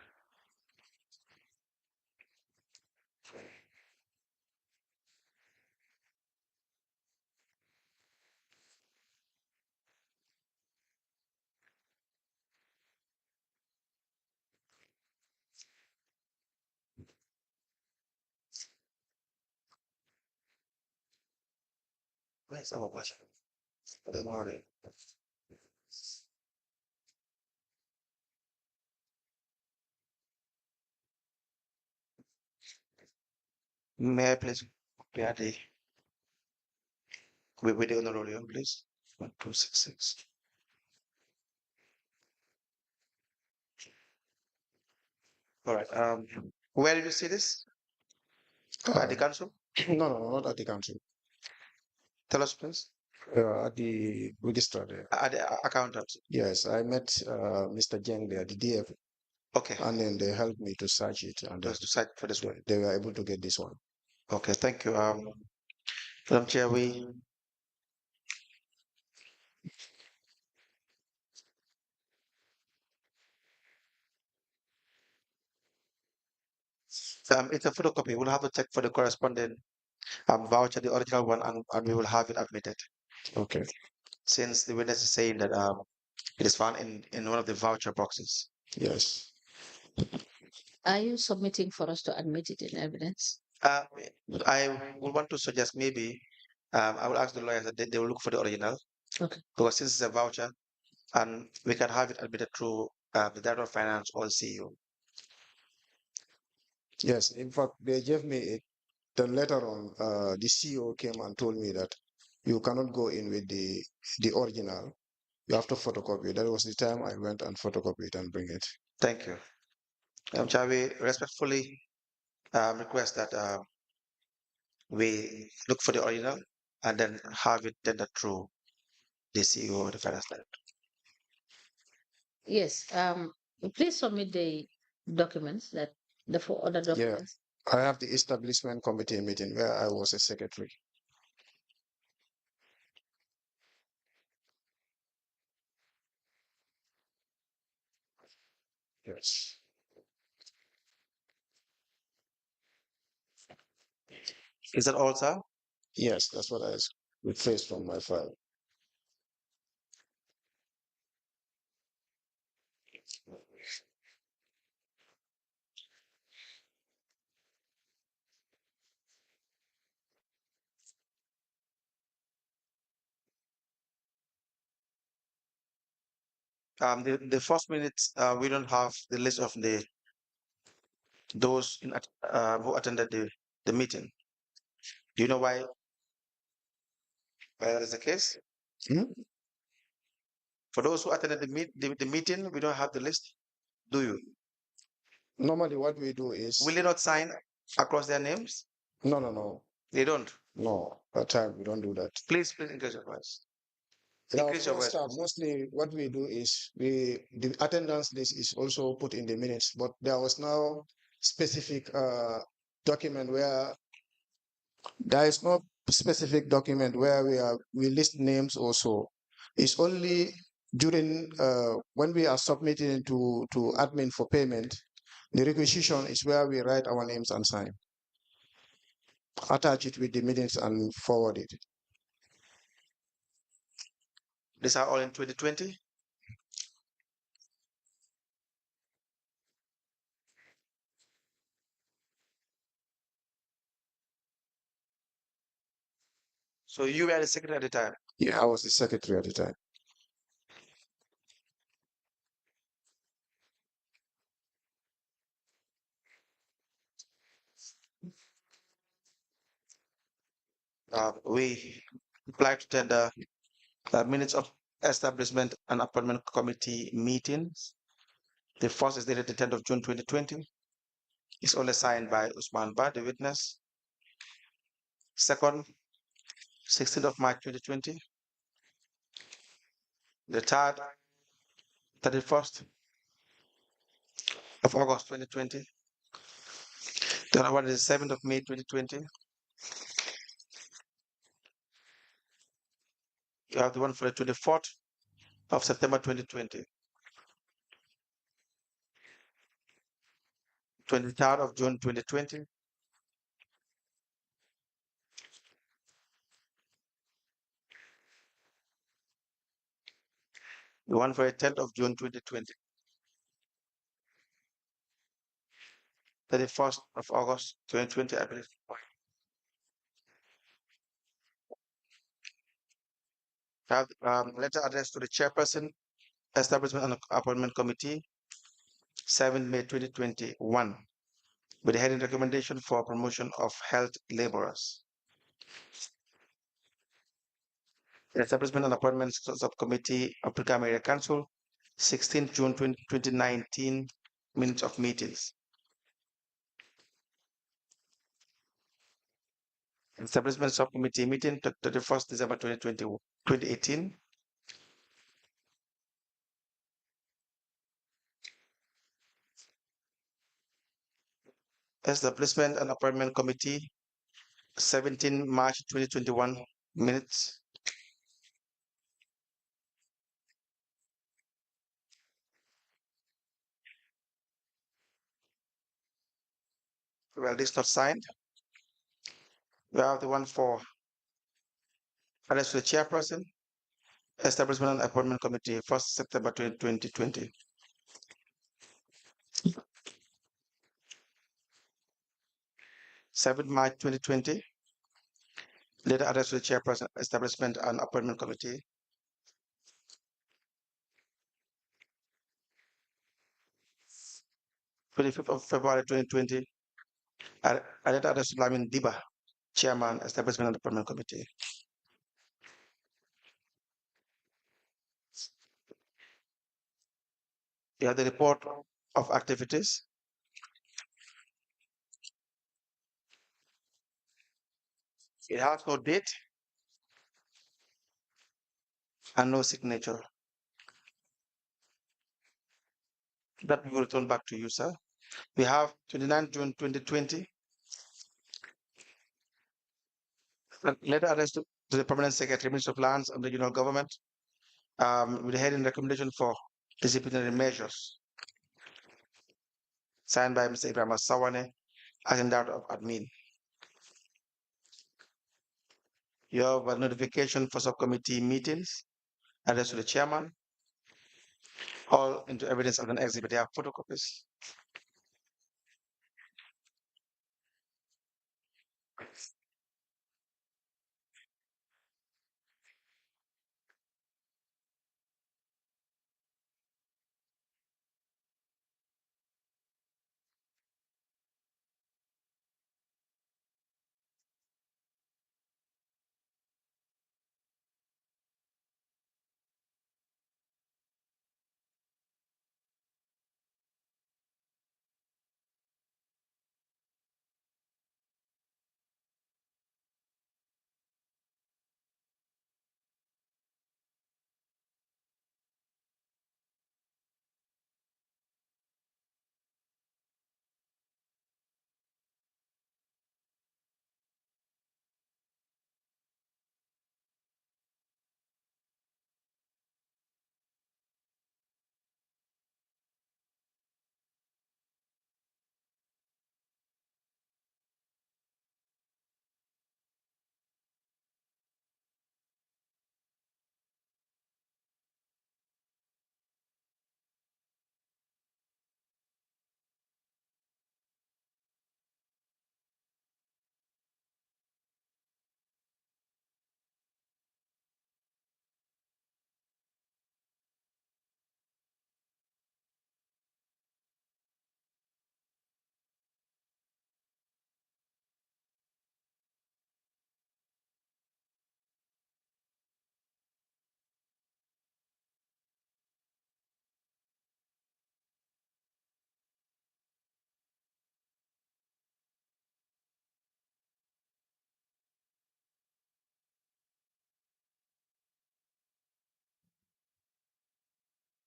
Where's our voucher? Good morning. May I please compare the with the honorarium, please? 1266. All right. Where did you see this? At the council? No, not at the council. Tell us, please. At the register there. At the accountant. Yes, I met Mr. Jeng there, the DF, Okay. and then they helped me to search it, and Just to cite for this one. they were able to get this one. Okay. Thank you. Madam Chair, it's a photocopy. We'll have to check for the corresponding voucher, the original one, and we will have it admitted. Okay. Since the witness is saying that it is found in one of the voucher boxes. Yes. Are you submitting for us to admit it in evidence? I would want to suggest maybe I will ask the lawyers that they will look for the original. Okay. Because since it's a voucher, and we can have it admitted through the Director of Finance or the CEO. Yes. In fact, they gave me it. Then later on, the CEO came and told me that you cannot go in with the original. You have to photocopy. That was the time I went and photocopied and bring it. Thank you. Shall we respectfully request that we look for the original and then have it tendered through the CEO or the Finance Director? Yes. Please submit the documents that the four other documents. I have the establishment committee meeting where I was a secretary. Yes. Is that all, sir? Yes, that's what I replaced from my file. The first minutes we don't have the list of those who attended the meeting. Do you know why that is the case? Hmm? For those who attended the meeting, we don't have the list. Do you? Normally, what we do is Will they not sign across their names? no. They don't. No, at time we don't do that. Please increase your voice. In our Increase your first voice. staff, mostly what we do is the attendance list is also put in the minutes, but there was no specific document where there is no specific document where we list names also. It's only during when we are submitting to admin for payment, the requisition is where we write our names and sign, attach it with the minutes and forward it. These are all in 2020. So you were the secretary at the time. Yeah, I was the secretary at the time. we apply to tender minutes of establishment and appointment committee meetings. The first is dated the 10th of June 2020. It's only signed by Usman Ba, the witness. Second, 16th of March 2020. The third, 31st of August 2020. The other one is the 7th of May 2020. You have the one for the 24th of September 2020. 23rd of June 2020. The one for the 10th of June 2020. 31st of August 2020, I believe. Have letter addressed to the chairperson, Establishment and Appointment Committee, 7 May 2021, with the heading recommendation for promotion of health laborers. The Establishment and Appointment Subcommittee of the Area Council, 16 June 2019, minutes of meetings. Establishment Subcommittee meeting, 31st December 2018. Establishment and Appointment Committee, 17 March 2021, minutes. Well, this is not signed. We have the one for address to the chairperson, Establishment and Appointment Committee, 1st September 2020. 7 March 2020. Letter addressed to the chairperson, Establishment and Appointment Committee. 25th of February 2020. A letter addressed to Lamin Diba, Chairman, Establishment and Appointment Committee. You have the report of activities. It has no date and no signature. That we will return back to you, sir. We have 29 June 2020. Letter addressed to the Permanent Secretary, Minister of Lands and Regional Government, with the heading recommendation for disciplinary measures, signed by Mr. Ibrahim Sawane, as in that of admin. You have a notification for subcommittee meetings, addressed to the chairman, all into evidence of an exhibit. They have photocopies.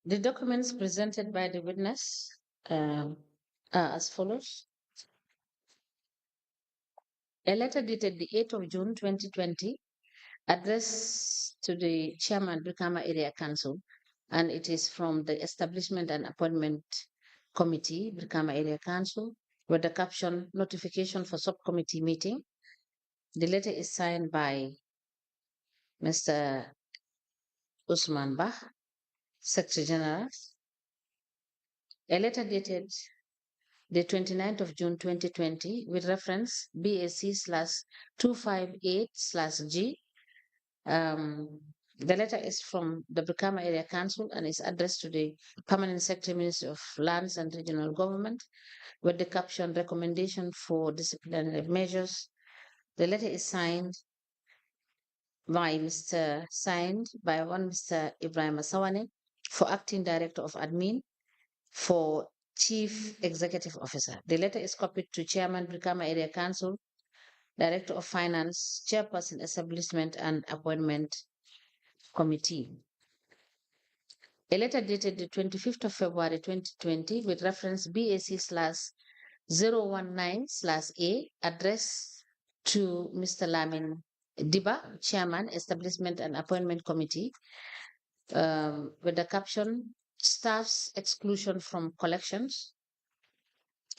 The documents presented by the witness are as follows. A letter dated the 8th of June 2020 addressed to the Chairman Brikama Area Council, and it is from the Establishment and Appointment Committee, Brikama Area Council, with the caption Notification for Subcommittee Meeting. The letter is signed by Mr. Usman Bah, Secretary General. A letter dated the 29th of June 2020 with reference BAC/258/G. The letter is from the Brikama Area Council and is addressed to the Permanent Secretary, Ministry of Lands and Regional Government, with the caption Recommendation for Disciplinary Measures. The letter is signed by Mr. Ibrahim Sawane for Acting Director of Admin for Chief Executive Officer. The letter is copied to Chairman Brikama Area Council, Director of Finance, Chairperson Establishment and Appointment Committee. A letter dated the 25th of February 2020 with reference BAC/019/A addressed to Mr. Lamin Diba, Chairman, Establishment and Appointment Committee, with the caption Staff's Exclusion from Collections.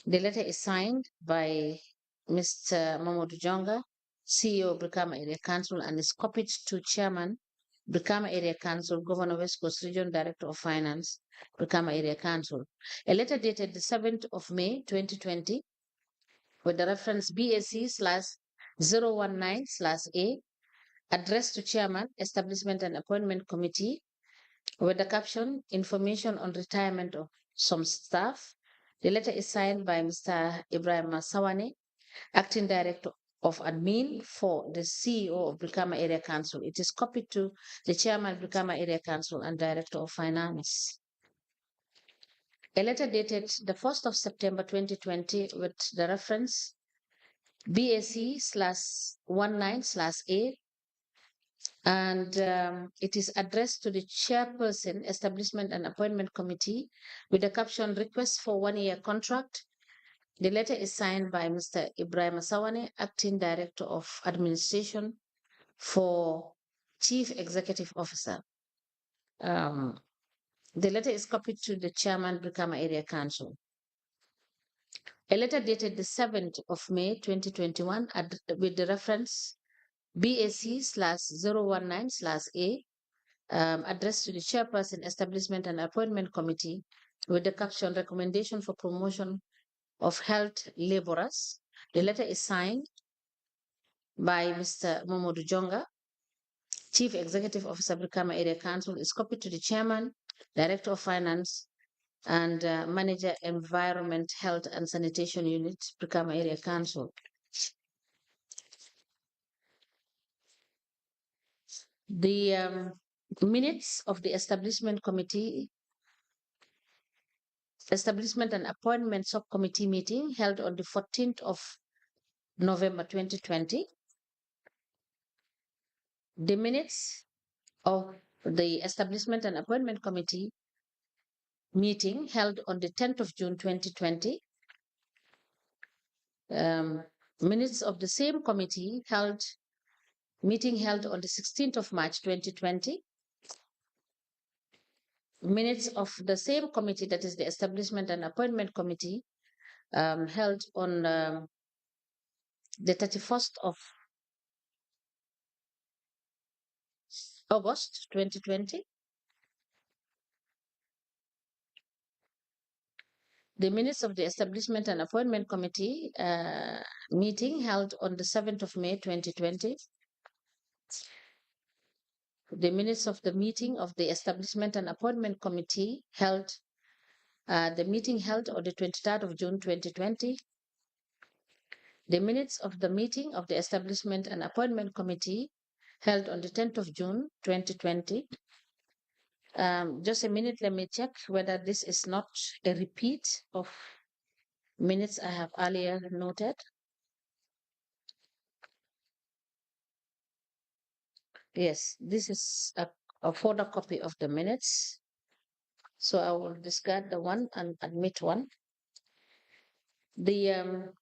The letter is signed by Mr. Mamadou Jonga, CEO, Brikama Area Council, and is copied to Chairman, Brikama Area Council, Governor West Coast Region, Director of Finance, Brikama Area Council. A letter dated the 7th of May 2020 with the reference BAC/019/A addressed to Chairman, Establishment and Appointment Committee, with the caption Information on Retirement of Some Staff. The letter is signed by Mr. Ibrahim Sawane, Acting Director of Admin for the CEO of Brikama Area Council. It is copied to the Chairman, Brikama Area Council, and Director of Finance. A letter dated the 1st of September 2020 with the reference BAC/19/A, and it is addressed to the Chairperson, Establishment and Appointment Committee, with the caption Request for 1-year contract. The letter is signed by Mr. Ibrahim Sawane, Acting Director of Administration for Chief Executive Officer. The letter is copied to the Chairman, Brikama Area Council. A letter dated the 7th of May 2021 with the reference BAC/019/A addressed to the Chairperson, Establishment and Appointment Committee, with the caption Recommendation for Promotion of Health Laborers. The letter is signed by Mr. Mamadou Jonga, Chief Executive Officer, Brikama Area Council, is copied to the Chairman, Director of Finance, and Manager, Environment, Health and Sanitation Unit, Brikama Area Council. The minutes of the Establishment and Appointment Subcommittee meeting held on the 14th of November 2020. The minutes of the Establishment and Appointment Committee meeting held on the 10th of June 2020. Minutes of the same committee meeting held on the 16th of March 2020. Minutes of the same committee, that is the Establishment and Appointment Committee, held on the 31st of August 2020. The minutes of the Establishment and Appointment Committee meeting held on the 7th of May 2020. The minutes of the meeting of the Establishment and Appointment Committee the meeting held on the 23rd of June 2020. The minutes of the meeting of the Establishment and Appointment Committee held on the 10th of June 2020. Just a minute, let me check whether this is not a repeat of minutes I have earlier noted. Yes, this is a photocopy of the minutes. So I will discard the one and admit one. The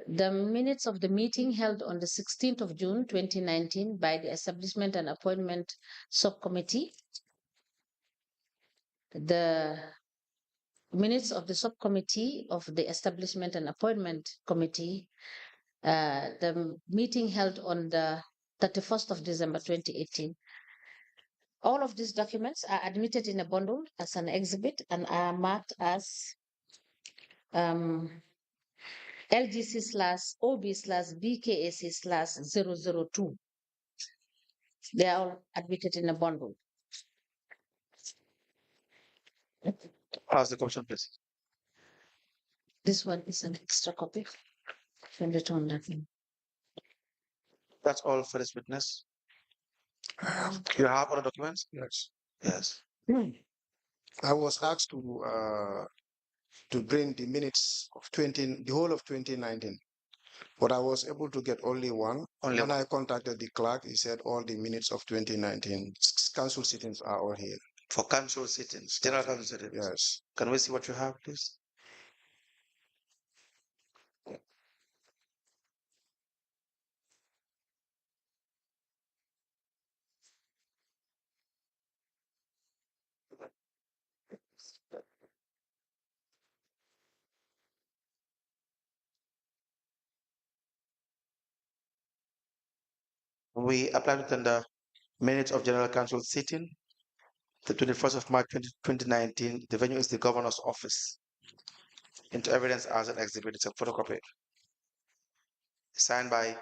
minutes of the meeting held on the 16th of June 2019 by the Establishment and Appointment Subcommittee. The minutes of the subcommittee of the Establishment and Appointment Committee, the meeting held on the 31st of December 2018. All of these documents are admitted in a bundle as an exhibit and are marked as LGC/OB/BKAC/002. They are all admitted in a bundle. Ask the question, please. This one is an extra copy. Send it on that one. That's all for this witness. You have other documents? Yes. Yes. I was asked to bring the minutes of the whole of 2019, but I was able to get only one. Only when I contacted the clerk, he said all the minutes of 2019 council sittings are all here. For council sittings, general council sittings. Yes. Can we see what you have, please? We apply to tender minutes of general council sitting, the 21st of March 2019. The venue is the governor's office. Into evidence as an exhibit. It's a photocopy. Signed by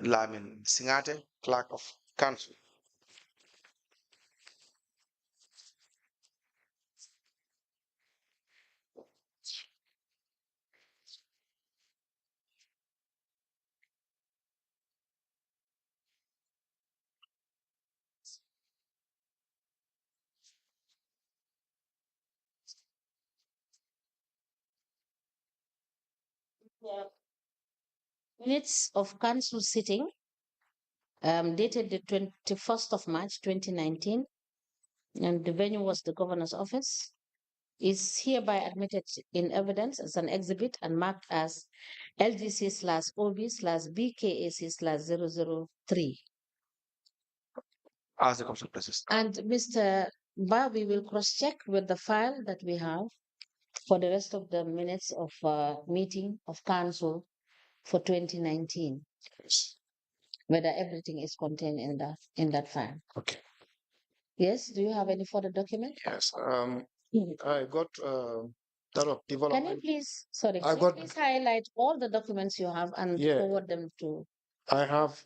Lamin Singate, clerk of council. Minutes of council sitting dated the 21st of March 2019, and the venue was the governor's office, is hereby admitted in evidence as an exhibit and marked as LGC/OB/BKAC/003. Ask the question, please. And Mr. Ba, we will cross-check with the file that we have for the rest of the minutes of meeting of council for 2019, Yes. whether everything is contained in that file. Okay. Yes, do you have any further document? Yes. I got that of Can you development. please, please highlight all the documents you have and forward them to? I have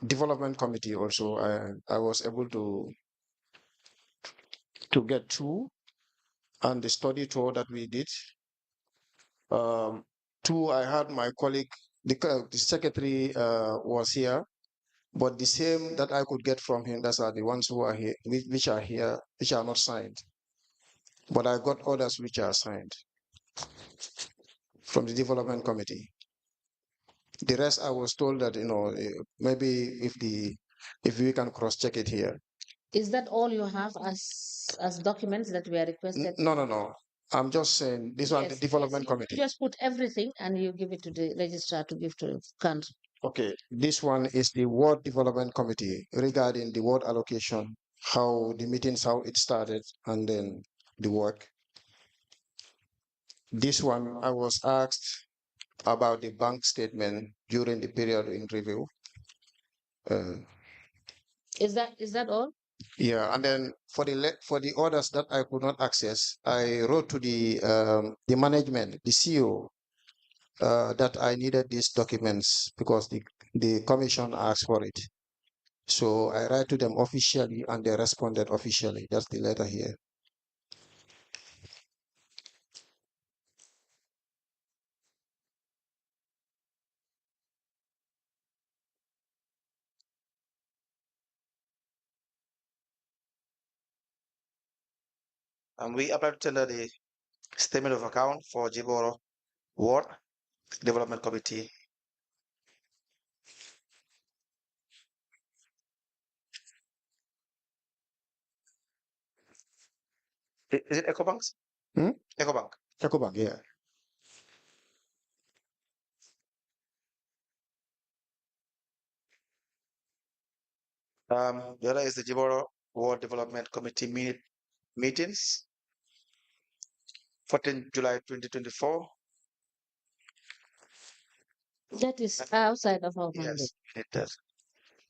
development committee also. I was able to get two, and the study tour that we did. Two, I had my colleague, the secretary was here, but the same that I could get from him, those are the ones who are here, which are here, which are not signed. But I got others which are signed from the development committee. The rest, I was told that, maybe if we can cross-check it here. Is that all you have as documents that we are requested? No. I'm just saying this one, the development committee. You just put everything and you give it to the registrar to give to council. Okay, this one is the ward development committee regarding the ward allocation, how the meetings, how it started, and then the work. This one, I was asked about the bank statement during the period in review. Is that all? Yeah, and then for the orders that I could not access, I wrote to the management, the CEO, that I needed these documents because the commission asked for it. So I write to them officially, and they responded officially. That's the letter here. And we apply to tender the statement of account for Jiboro Ward Development Committee. Is it EcoBanks? Hmm? EcoBank. 𝐂𝐻𝐂𝐃, yeah. The other is the Jiboro Ward Development Committee meetings, 14 July 2024. That is outside of our mandate. Yes, it does.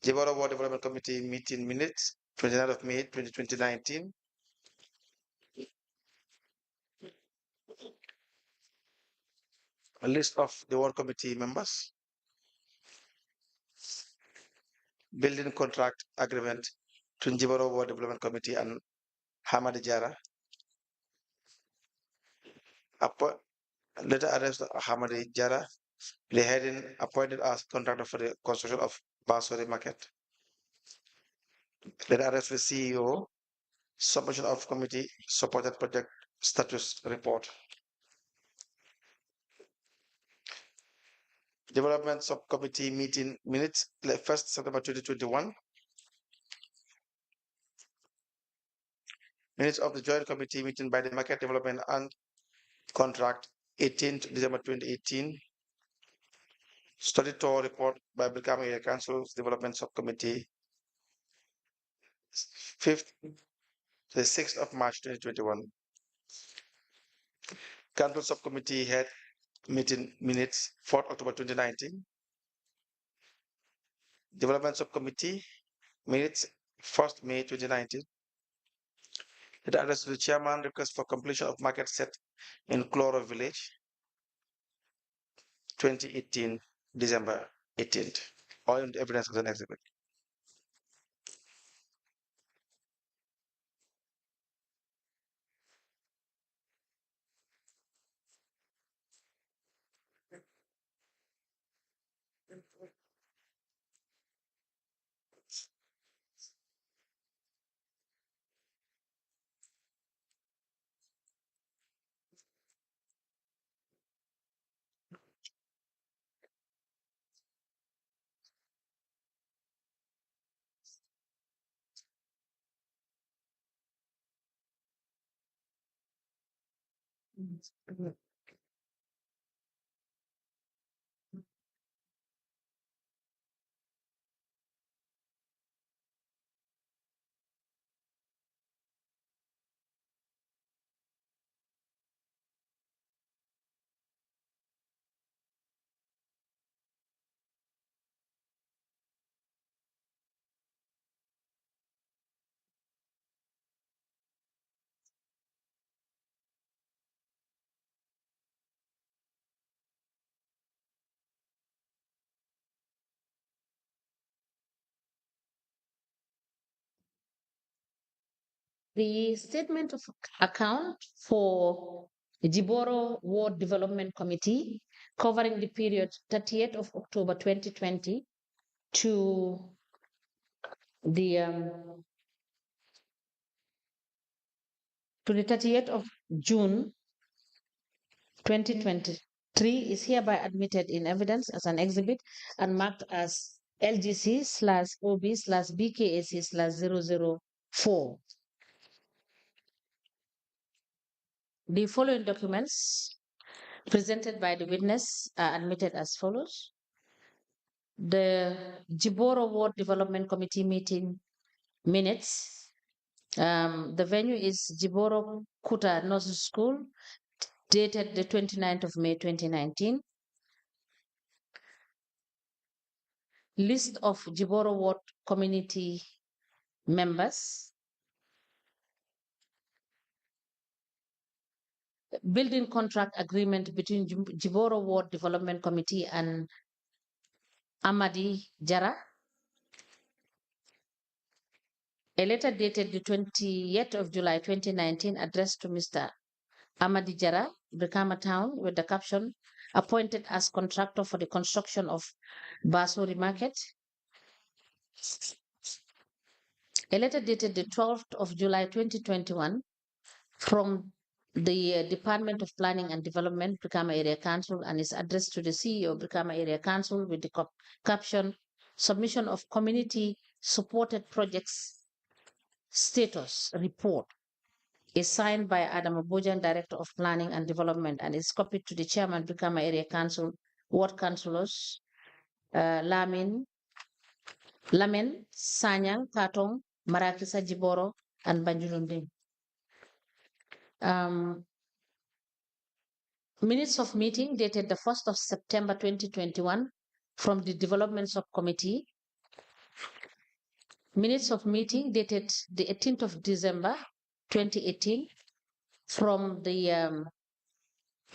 Jiboro Ward Development Committee meeting minutes, 29th of May 2019. A list of the Ward Committee members. Building contract agreement between Jiboro Ward Development Committee and Hamadi Jara. Letter arrest Hamadi Jara, the heading appointed as contractor for the construction of Basori Market. Letter arrest the CEO, submission of committee supported project status report. Development subcommittee meeting minutes, 1st September 2021. Minutes of the joint committee meeting by the market development and contract, 18th December 2018. Study tour report by Brikama Area Council's Development Subcommittee, 5th to the 6th of March 2021. Council Subcommittee head meeting minutes, 4th October 2019. Development Subcommittee minutes, 1st May 2019. The address to the chairman, request for completion of market set in Cloro Village, 2018, December 18th. All in the evidence of an exhibit. The statement of account for the Jiboro Ward Development Committee covering the period 30th of October 2020 to the 30th of June 2023 is hereby admitted in evidence as an exhibit and marked as LGC/OB/BKAC/004. The following documents presented by the witness are admitted as follows. The Jiboro Ward Development Committee meeting minutes. The venue is Jiboro Kuta Nursery School, dated the 29th of May 2019. List of Jiboro Ward community members. Building contract agreement between Jiboro Ward Development Committee and Amadi Jara. A letter dated the 20th of July 2019 addressed to Mr. Amadi Jara, Brikama Town, with the caption, appointed as contractor for the construction of Basori Market. A letter dated the 12th of July 2021 from the Department of Planning and Development, Brikama Area Council, and is addressed to the CEO of Brikama Area Council with the caption, submission of community supported projects status report. is signed by Adam Abujan, Director of Planning and Development, and is copied to the Chairman, Brikama Area Council, Ward Councillors, Lamin, Sanyang, Katong, Marakisa Jiboro, and Banjulundi. Minutes of meeting dated the 1st of September 2021 from the Development Subcommittee. Minutes of meeting dated the 18th of December 2018 from the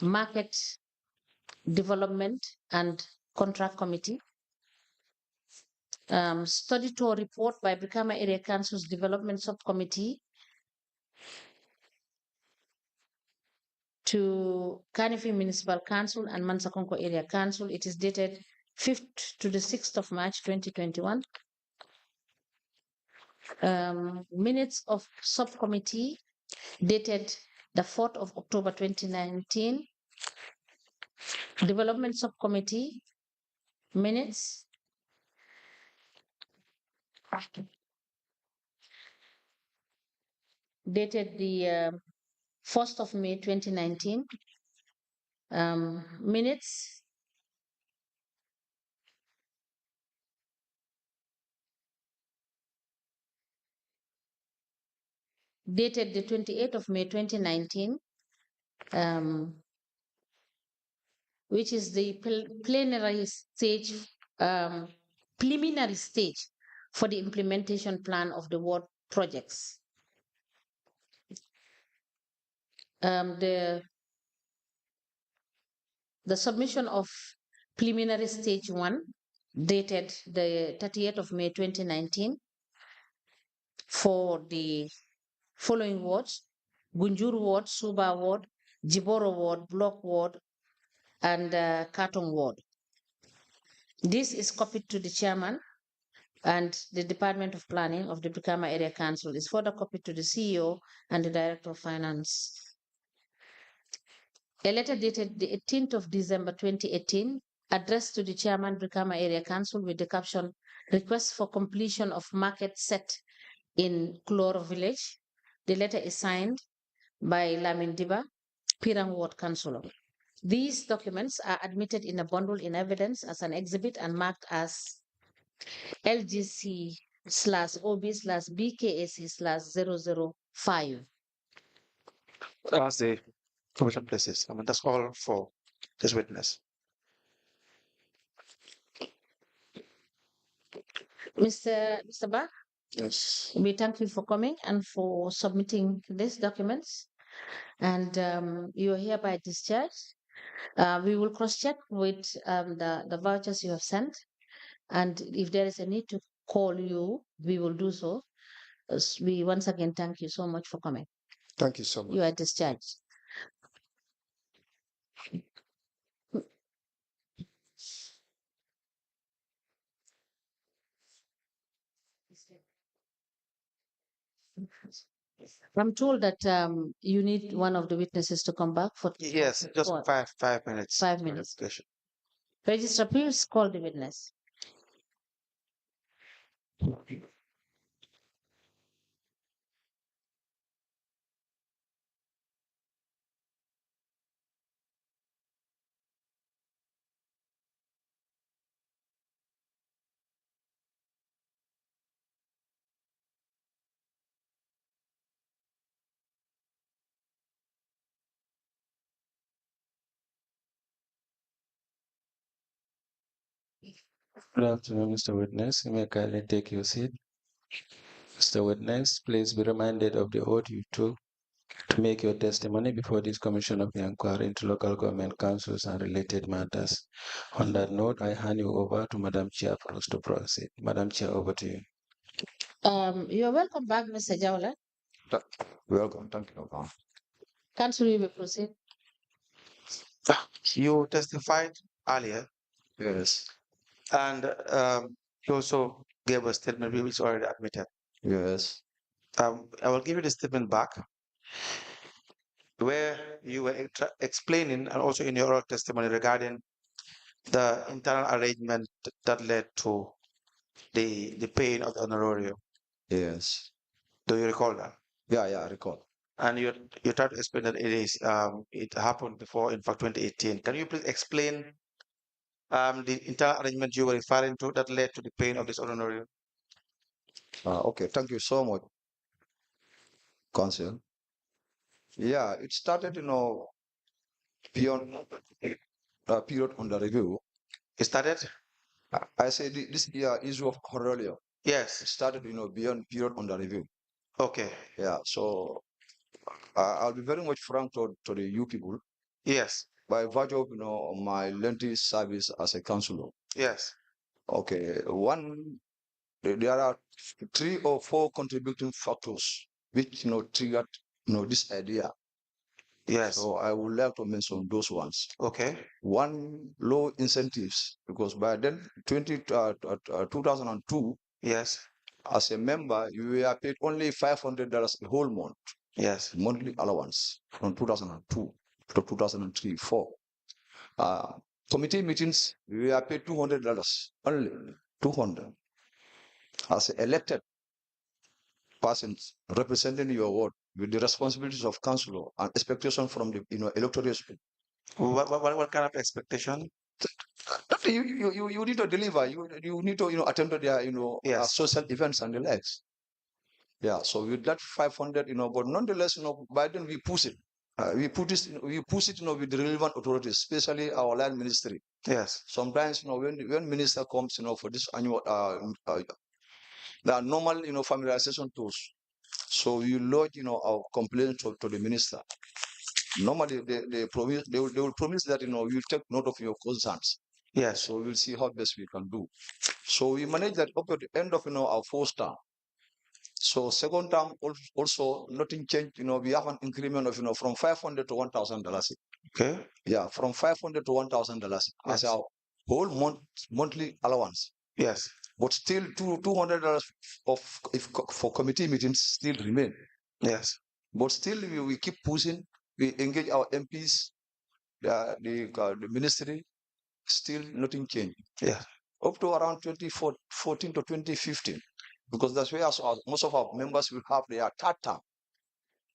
Market Development and Contract Committee. Study tour report by Brikama Area Council's Development Subcommittee to Kanifi Municipal Council and Mansakonko Area Council. It is dated 5th to the 6th of March 2021. Minutes of subcommittee dated the 4th of October 2019. Development Subcommittee minutes dated the 1st of May 2019. Minutes dated the 28th of May 2019, which is the preliminary stage for the implementation plan of the ward projects. The submission of preliminary stage 1 dated the 30th of May 2019 for the following wards: Gunjur Ward, Suba Ward, Jiboro Ward, Block Ward, and Katong Ward. This is copied to the chairman and the Department of Planning of the Brikama Area Council. Is further copied to the CEO and the Director of Finance. A letter dated the 18th of December 2018 addressed to the chairman, Brikama Area Council, with the caption, request for completion of market set in Kloro Village. The letter is signed by Lamin Diba, Pirang Ward Councillor. These documents are admitted in a bundle in evidence as an exhibit and marked as LGC/OB/BKAC/005. As the commission places. That's all for this witness. Mr. Ba, Yes. we thank you for coming and for submitting these documents. And you are hereby discharged. We will cross-check with the vouchers you have sent. And if there is a need to call you, we will do so. We once again thank you so much for coming. Thank you so much. You are discharged. I'm told that you need one of the witnesses to come back for Yes, just what? 5 minutes. 5 minutes. Clarification. Registrar, please call the witness. Good afternoon, Mr. Witness. You may kindly take your seat. Mr. Witness, please be reminded of the oath you took to make your testimony before this Commission of Inquiry into Local Government Councils and related matters. On that note, I hand you over to Madam Chair for us to proceed. Madam Chair, over to you. You're welcome back, Mr. Jawla. Welcome. Thank you. Council, you may proceed. You testified earlier, Yes. and you also gave a statement which is already admitted. Yes. I will give you the statement back, where you were explaining, and also in your oral testimony, regarding the internal arrangement that led to the paying of the honorarium. Yes. Do you recall that? Yeah, I recall. And you tried to explain that it happened before, in fact, 2018. Can you please explain the entire arrangement you were referring to that led to the paying of this honorarium? Okay, thank you so much, Council. Yeah, it started, beyond period under review. It started? I say this year issue of honorarium. It Yes. started, beyond period under review. Okay. Yeah, so I'll be very much frank to the you people Yes. by virtue of, my lengthy service as a councillor. Yes. Okay, there are 3 or 4 contributing factors which, triggered, this idea. Yes. So I would like to mention those ones. Okay. One, low incentives, because by then, 2002, Yes. as a member, you were paid only $500 a whole month, Yes. monthly allowance from 2002 to 2003, 4. Committee meetings, we were paid $200 only, 200. As elected persons representing your ward with the responsibilities of councillor and expectation from the electorate. What kind of expectation? You need to deliver. You need to attend to their Yes. social events and the likes. Yeah. So with that 500, but nonetheless, by then we push it. We push it, with the relevant authorities, especially our land ministry. Yes. Sometimes, when minister comes, for this annual, there are normal, familiarization tools. So you lodge, our complaint to the minister. Normally, they will promise that, you'll take note of your concerns. Yes. So we'll see how best we can do. So we manage that up to the end of, our first term. So second term also nothing changed. We have an increment of, from $500 to $1,000. Okay. Yeah, from $500 to $1,000 as our whole monthly allowance. Yes. But still, $200 for committee meetings still remain. Yes. But still, we keep pushing. We engage our MPs, the ministry. Still, nothing changed. Yeah. Up to around 2014 to 2015, because that's where most of our members will have their third term.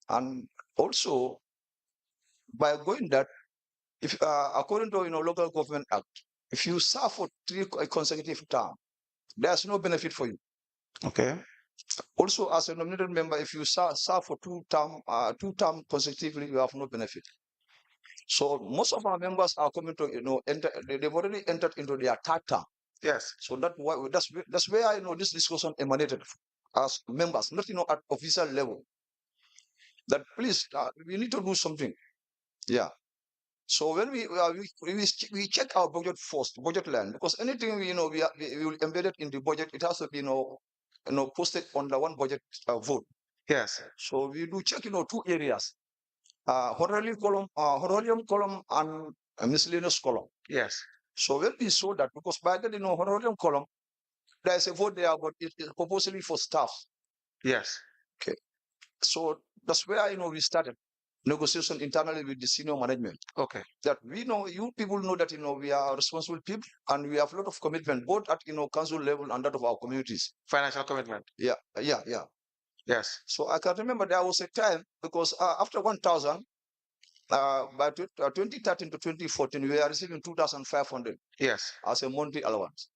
And also, by going that, if according to local government act, if you serve for 3 consecutive terms, there's no benefit for you. Okay. Also, as a nominated member, if you serve for 2 term consecutively, you have no benefit. So most of our members are coming to they've already entered into their third term. Yes. So that's where this discussion emanated as members, not at official level. That please, we need to do something. Yeah. So when we check our budget first, budget line, because anything we will embed it in the budget, it has to be posted on the one budget vote. Yes. So we do check 2 areas, honorarium column and a miscellaneous column. Yes. So when we saw that, because by then honorarium column, there is a vote there, but it is proposally for staff. Yes. Okay. So that's where we started negotiation internally with the senior management. Okay. That we know, you people know that we are responsible people and we have a lot of commitment both at council level and that of our communities. Financial commitment. Yeah. Yes. So I can remember there was a time because after 1,000, by 2013 to 2014, we were receiving 2,500. Yes. As a monthly allowance.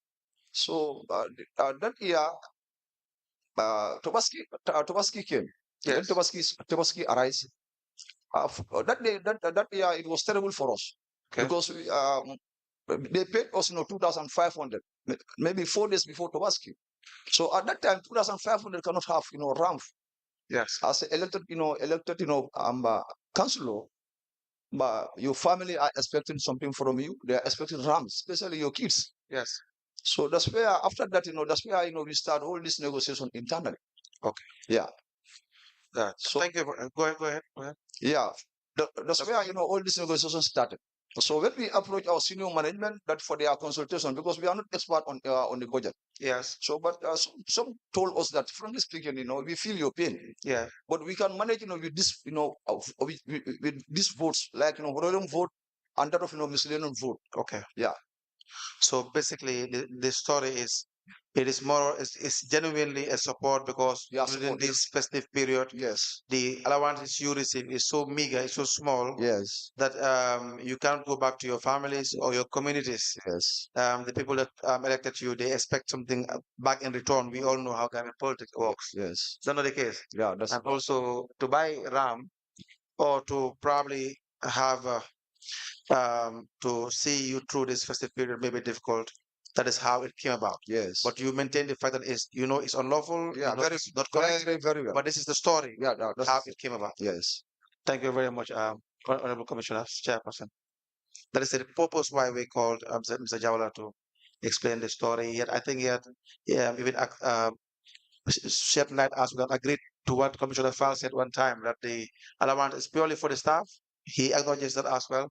So that year, Tobaski came. Yes. When Tobaski arrived, that year it was terrible for us. Okay. Because they paid us 2,500, maybe 4 days before Tobaski. So at that time, 2,500 cannot have ramp. Yes. As an elected councillor, but your family are expecting something from you. They are expecting ramps, especially your kids. Yes. So that's where after that, that's where we start all this negotiation internally. Okay. Yeah. So thank you. Go ahead. Yeah. That's where all this negotiation started. So when we approach our senior management, that for their consultation, because we are not expert on the budget. Yes. So, but some told us that, frankly speaking, we feel your pain. Yeah. But we can manage, with this, with these votes, like honorarium vote and that of miscellaneous vote. Okay. Yeah. So basically, the story is It is more, it's genuinely a support because Yeah, during support, this festive period, yes, the allowances you receive is so meager, it's so small yes, that you can't go back to your families or your communities. yes, The people that elected you, they expect something back in return. We all know how government politics works. yes. Is that not the case? Yeah, that's And also to buy RAM or to probably have to see you through this festive period may be difficult. That is how it came about. yes. But you maintain the fact that it's unlawful, Yeah, very, it's not correct. very well. But this is the story, Yeah, that's how it came about. yes. Thank you very much, Honorable Commissioner, Chairperson. That is the purpose why we called Mr. Jawala to explain the story. Yet I think he had even shed light as well, agreed to what Commissioner Fall said one time that the allowance is purely for the staff. He acknowledges that as well,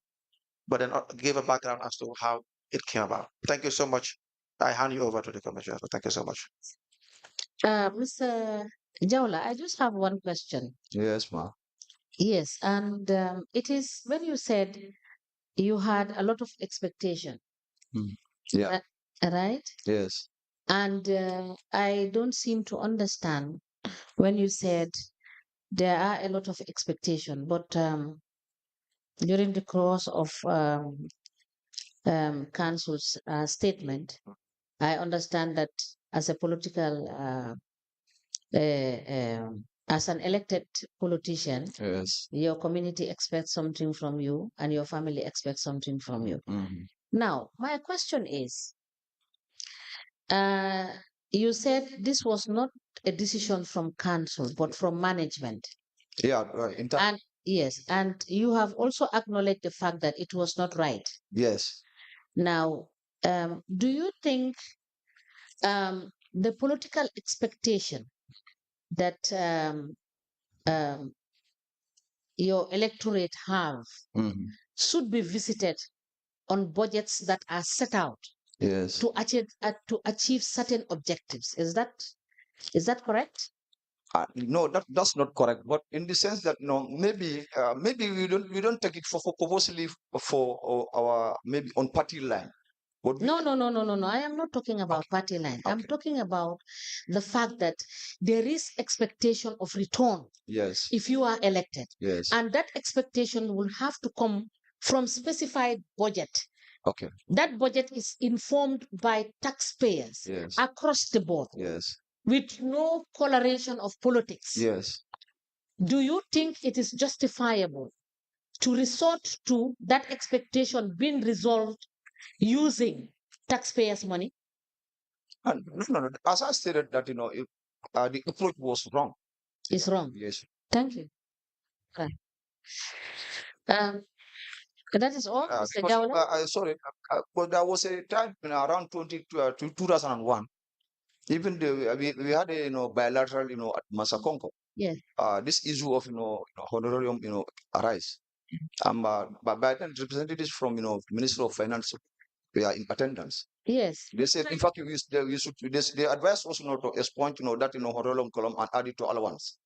but then gave a background as to how it came about. Thank you so much. I hand you over to the Commissioner. Thank you so much. Mr. Jaula, I just have one question. Yes, ma. Yes, and it is when you said you had a lot of expectation, Yeah, right? yes, And I don't seem to understand when you said there are a lot of expectation, but during the course of council's statement, I understand that as a political, as an elected politician, yes. your community expects something from you and your family expects something from you. Now, my question is, uh, you said this was not a decision from council, but from management. Yeah, right. And yes, and you have also acknowledged the fact that it was not right. Yes. Now, do you think the political expectation that um, your electorate have should be visited on budgets that are set out Yes. to achieve certain objectives? Is that correct? No, that's not correct. But in the sense that no, maybe we don't take it for purposely for our maybe on party line. But No. I am not talking about party line. I'm okay. talking about the fact that there is expectation of return Yes. if you are elected. Yes. And that expectation will have to come from specified budget. Okay. That budget is informed by taxpayers Yes. across the board Yes. with no coloration of politics. Yes. Do you think it is justifiable to resort to that expectation being resolved using taxpayers' money? No. As I stated that the approach was wrong. It's wrong. Yes. Thank you. Right. That is all, Mr. Because, Jawala. sorry, but there was a time around 2001. Even we had a bilateral at Masakonko. Yes. This issue of honorarium arise. But by then representatives from Ministry of Finance were in attendance. Yes. They said, in fact, they advised us to expunge that honorarium column and add it to allowance.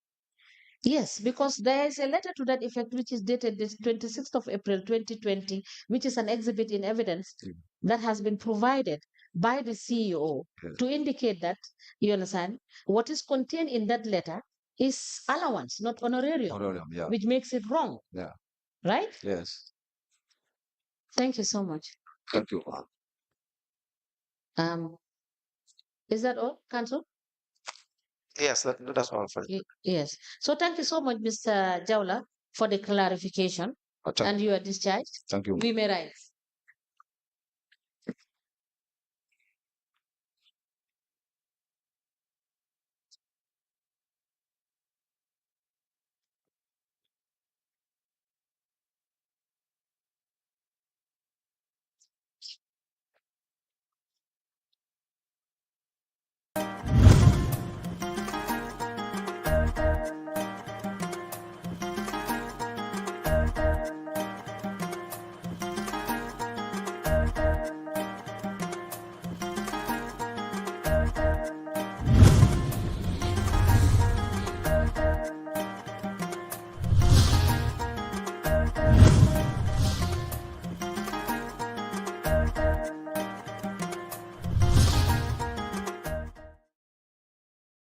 Yes, because there is a letter to that effect which is dated this 26th of April 2020, which is an exhibit in evidence that has been provided by the CEO to indicate that, you understand, what is contained in that letter is allowance, not honorarium, Yeah. which makes it wrong. Yeah. Right? Yes. Thank you so much. Thank you. Is that all, Council? Yes, that's all for you. Yes. So thank you so much, Mr. Jawla, for the clarification. Thank And you are discharged. you. We may rise.